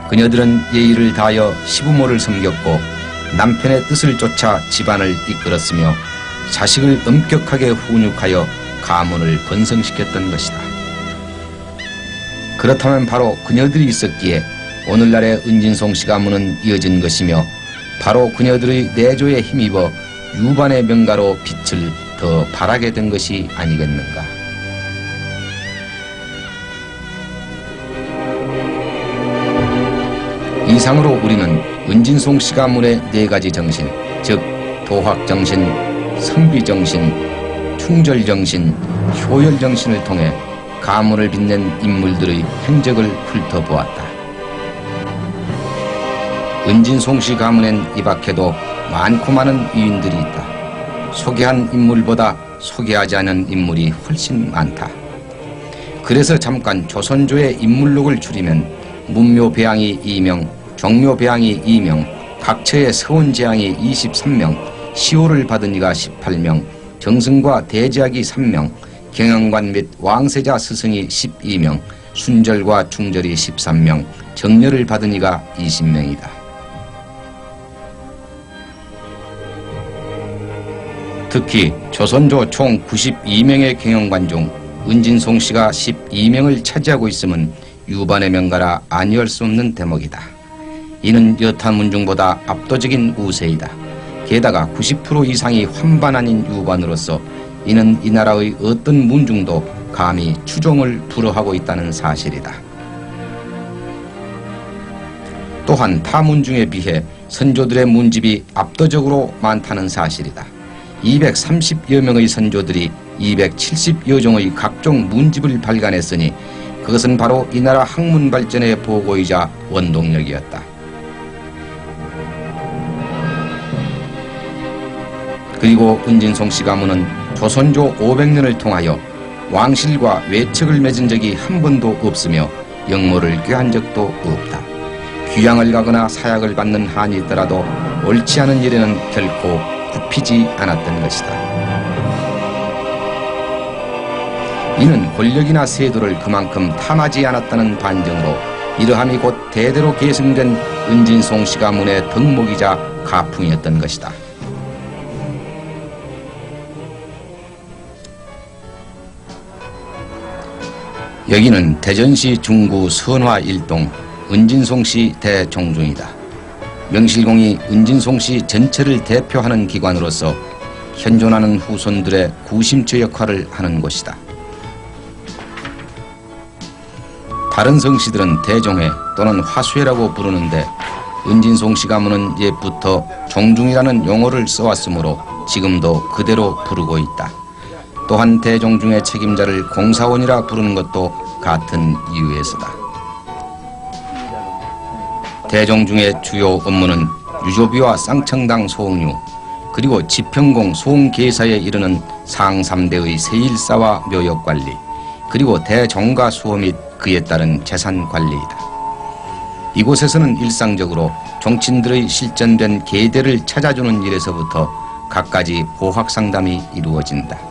S2: 그녀들은 예의를 다하여 시부모를 섬겼고 남편의 뜻을 쫓아 집안을 이끌었으며 자식을 엄격하게 훈육하여 가문을 번성시켰던 것이다. 그렇다면 바로 그녀들이 있었기에 오늘날의 은진송씨 가문은 이어진 것이며 바로 그녀들의 내조에 힘입어 유반의 명가로 빛을 더 발하게 된 것이 아니겠는가. 이상으로 우리는 은진송씨 가문의 4가지 정신, 즉 도학정신, 성비정신, 충절정신, 효열정신을 통해 가문을 빛낸 인물들의 행적을 훑어보았다. 은진송씨 가문엔 이 밖에도 많고 많은 위인들이 있다. 소개한 인물보다 소개하지 않은 인물이 훨씬 많다. 그래서 잠깐 조선조의 인물록을 추리면 문묘배양이 2명, 종묘배양이 2명, 각처의 서원제양이 23명, 시호를 받은 이가 18명, 정승과 대제학이 3명, 경영관 및 왕세자 스승이 12명, 순절과 충절이 13명, 정렬을 받은 이가 20명이다. 특히 조선조 총 92명의 경영관 중 은진송씨가 12명을 차지하고 있음은 유반의 명가라 아니할 수 없는 대목이다. 이는 여타 문중보다 압도적인 우세이다. 게다가 90% 이상이 환반 아닌 유반으로서 이는 이 나라의 어떤 문중도 감히 추종을 불허하고 있다는 사실이다. 또한 타 문중에 비해 선조들의 문집이 압도적으로 많다는 사실이다. 230여 명의 선조들이 270여 종의 각종 문집을 발간했으니 그것은 바로 이 나라 학문 발전의 보고이자 원동력이었다. 그리고 은진송씨 가문은 조선조 500년을 통하여 왕실과 외척을 맺은 적이 한 번도 없으며 영모를 꾀한 적도 없다. 귀양을 가거나 사약을 받는 한이 있더라도 옳지 않은 일에는 결코 굽히지 않았던 것이다. 이는 권력이나 세도를 그만큼 탐하지 않았다는 반증으로 이러함이 곧 대대로 계승된 은진송씨 가문의 덕목이자 가풍이었던 것이다. 여기는 대전시 중구 선화 1동 은진송씨 대종중이다. 명실공히 은진송씨 전체를 대표하는 기관으로서 현존하는 후손들의 구심처 역할을 하는 곳이다. 다른 성씨들은 대종회 또는 화수회라고 부르는데 은진송씨 가문은 옛부터 종중이라는 용어를 써왔으므로 지금도 그대로 부르고 있다. 또한 대종중의 책임자를 공사원이라 부르는 것도 같은 이유에서다. 대종중의 주요 업무는 유조비와 쌍청당 소흥유 그리고 지평공 소흥계사에 이르는 상삼대의 세일사와 묘역관리 그리고 대종가 수호 및 그에 따른 재산관리이다. 이곳에서는 일상적으로 종친들의 실전된 계대를 찾아주는 일에서부터 갖가지 보학상담이 이루어진다.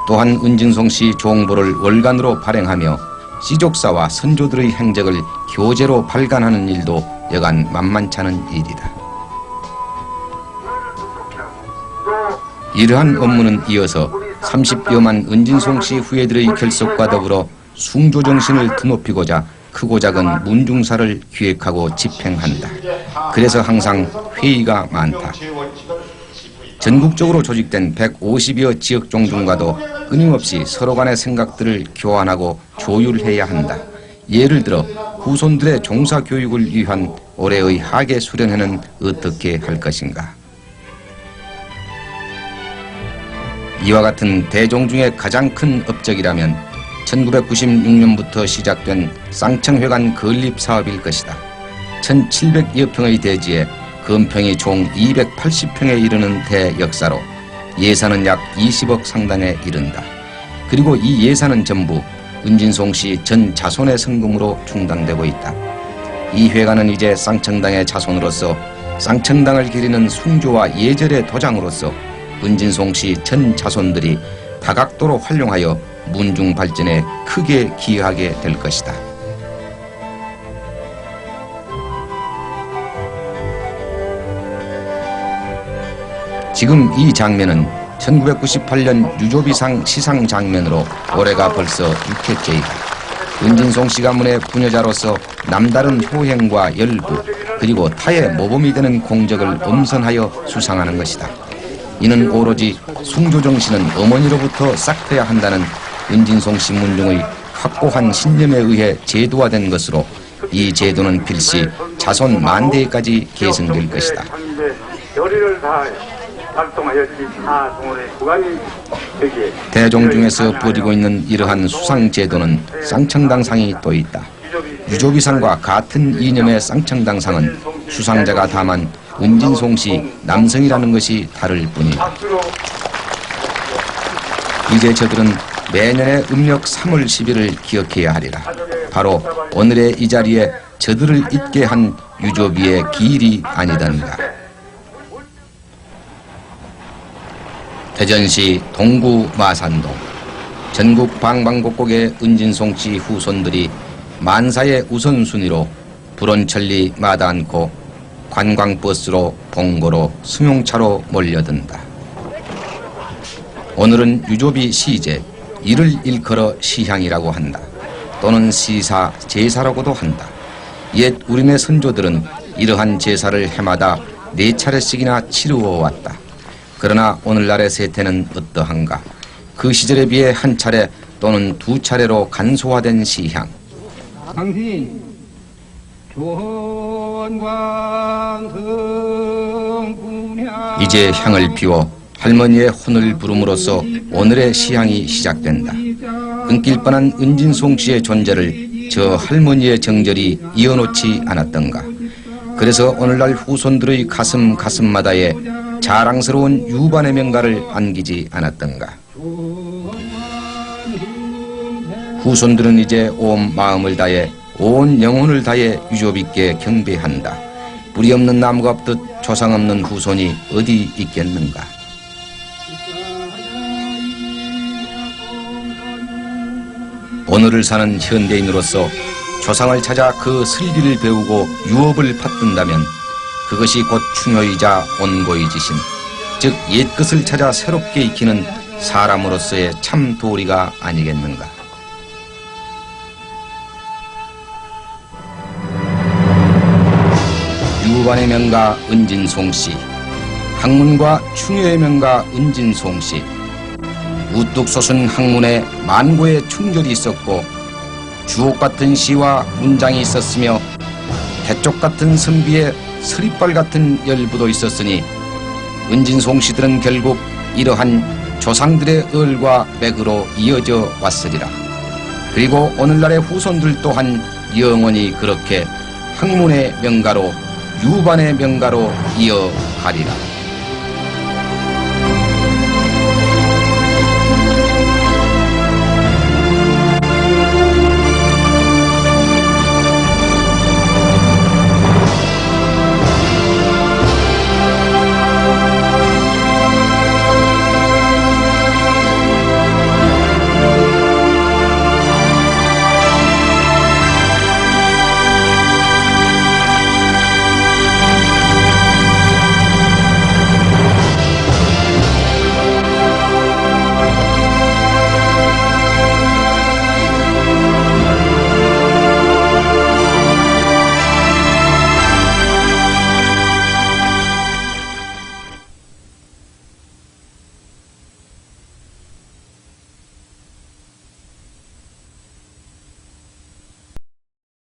S2: 또한 은진송씨 종보를 월간으로 발행하며 시족사와 선조들의 행적을 교재로 발간하는 일도 여간 만만찮은 일이다. 이러한 업무는 이어서 30여만 은진송씨 후예들의 결속과 더불어 숭조정신을 드높이고자 크고 작은 문중사를 기획하고 집행한다. 그래서 항상 회의가 많다. 전국적으로 조직된 150여 지역 종중과도 끊임없이 서로 간의 생각들을 교환하고 조율해야 한다. 예를 들어 후손들의 종사 교육을 위한 올해의 하계 수련회는 어떻게 할 것인가. 이와 같은 대종중의 가장 큰 업적이라면 1996년부터 시작된 쌍청회관 건립 사업일 것이다. 1700여 평의 대지에 건평이 총 280평에 이르는 대역사로 예산은 약 20억 상당에 이른다. 그리고 이 예산은 전부 은진송씨 전 자손의 성금으로 충당되고 있다. 이 회관은 이제 쌍청당의 자손으로서 쌍청당을 기리는 숭조와 예절의 도장으로서 은진송씨 전 자손들이 다각도로 활용하여 문중 발전에 크게 기여하게 될 것이다. 지금 이 장면은 1998년 유조비상 시상 장면으로 올해가 벌써 6회째이다. 은진송 씨 가문의 부녀자로서 남다른 효행과 열부 그리고 타의 모범이 되는 공적을 엄선하여 수상하는 것이다. 이는 오로지 숭조 정신은 어머니로부터 싹트야 한다는 은진송 씨 문중의 확고한 신념에 의해 제도화된 것으로 이 제도는 필시 자손 만대까지 계승될 것이다. 대종 중에서 벌이고 있는 이러한 수상 제도는 쌍청당상이 또 있다. 유조비상과 같은 이념의 쌍청당상은 수상자가 다만 은진송 씨 남성이라는 것이 다를 뿐이다. 이제 저들은 매년의 음력 3월 10일을 기억해야 하리라. 바로 오늘의 이 자리에 저들을 있게 한 유조비의 기일이 아니던가. 대전시 동구 마산동. 전국 방방곡곡의 은진송 씨 후손들이 만사의 우선순위로 불원천리 마다 않고 관광버스로 봉고로 승용차로 몰려든다. 오늘은 유조비 시제, 이를 일컬어 시향이라고 한다. 또는 시사, 제사라고도 한다. 옛 우리네 선조들은 이러한 제사를 해마다 4차례씩이나 치루어 왔다. 그러나 오늘날의 세태는 어떠한가? 그 시절에 비해 한 차례 또는 2차례로 간소화된 시향.
S6: 당신
S2: 이제 향을 피워 할머니의 혼을 부름으로써 오늘의 시향이 시작된다. 끊길 뻔한 은진송 씨의 존재를 저 할머니의 정절이 이어놓지 않았던가. 그래서 오늘날 후손들의 가슴마다에 자랑스러운 유반의 명가를 안기지 않았던가. 후손들은 이제 온 마음을 다해 온 영혼을 다해 유조비께 경배한다. 뿌리 없는 나무가 없듯 조상 없는 후손이 어디 있겠는가. 오늘을 사는 현대인으로서 조상을 찾아 그 슬기를 배우고 유업을 받든다면 그것이 곧 충효이자 온고의지심, 즉 옛것을 찾아 새롭게 익히는 사람으로서의 참 도리가 아니겠는가. 유반의 명가 은진송 씨, 학문과 충효의 명가 은진송 씨, 우뚝 솟은 학문에 만고의 충절이 있었고 주옥 같은 시와 문장이 있었으며 대쪽 같은 선비에 서리빨 같은 열부도 있었으니 은진송 씨들은 결국 이러한 조상들의 을과 맥으로 이어져 왔으리라. 그리고 오늘날의 후손들 또한 영원히 그렇게 학문의 명가로 유반의 명가로 이어가리라.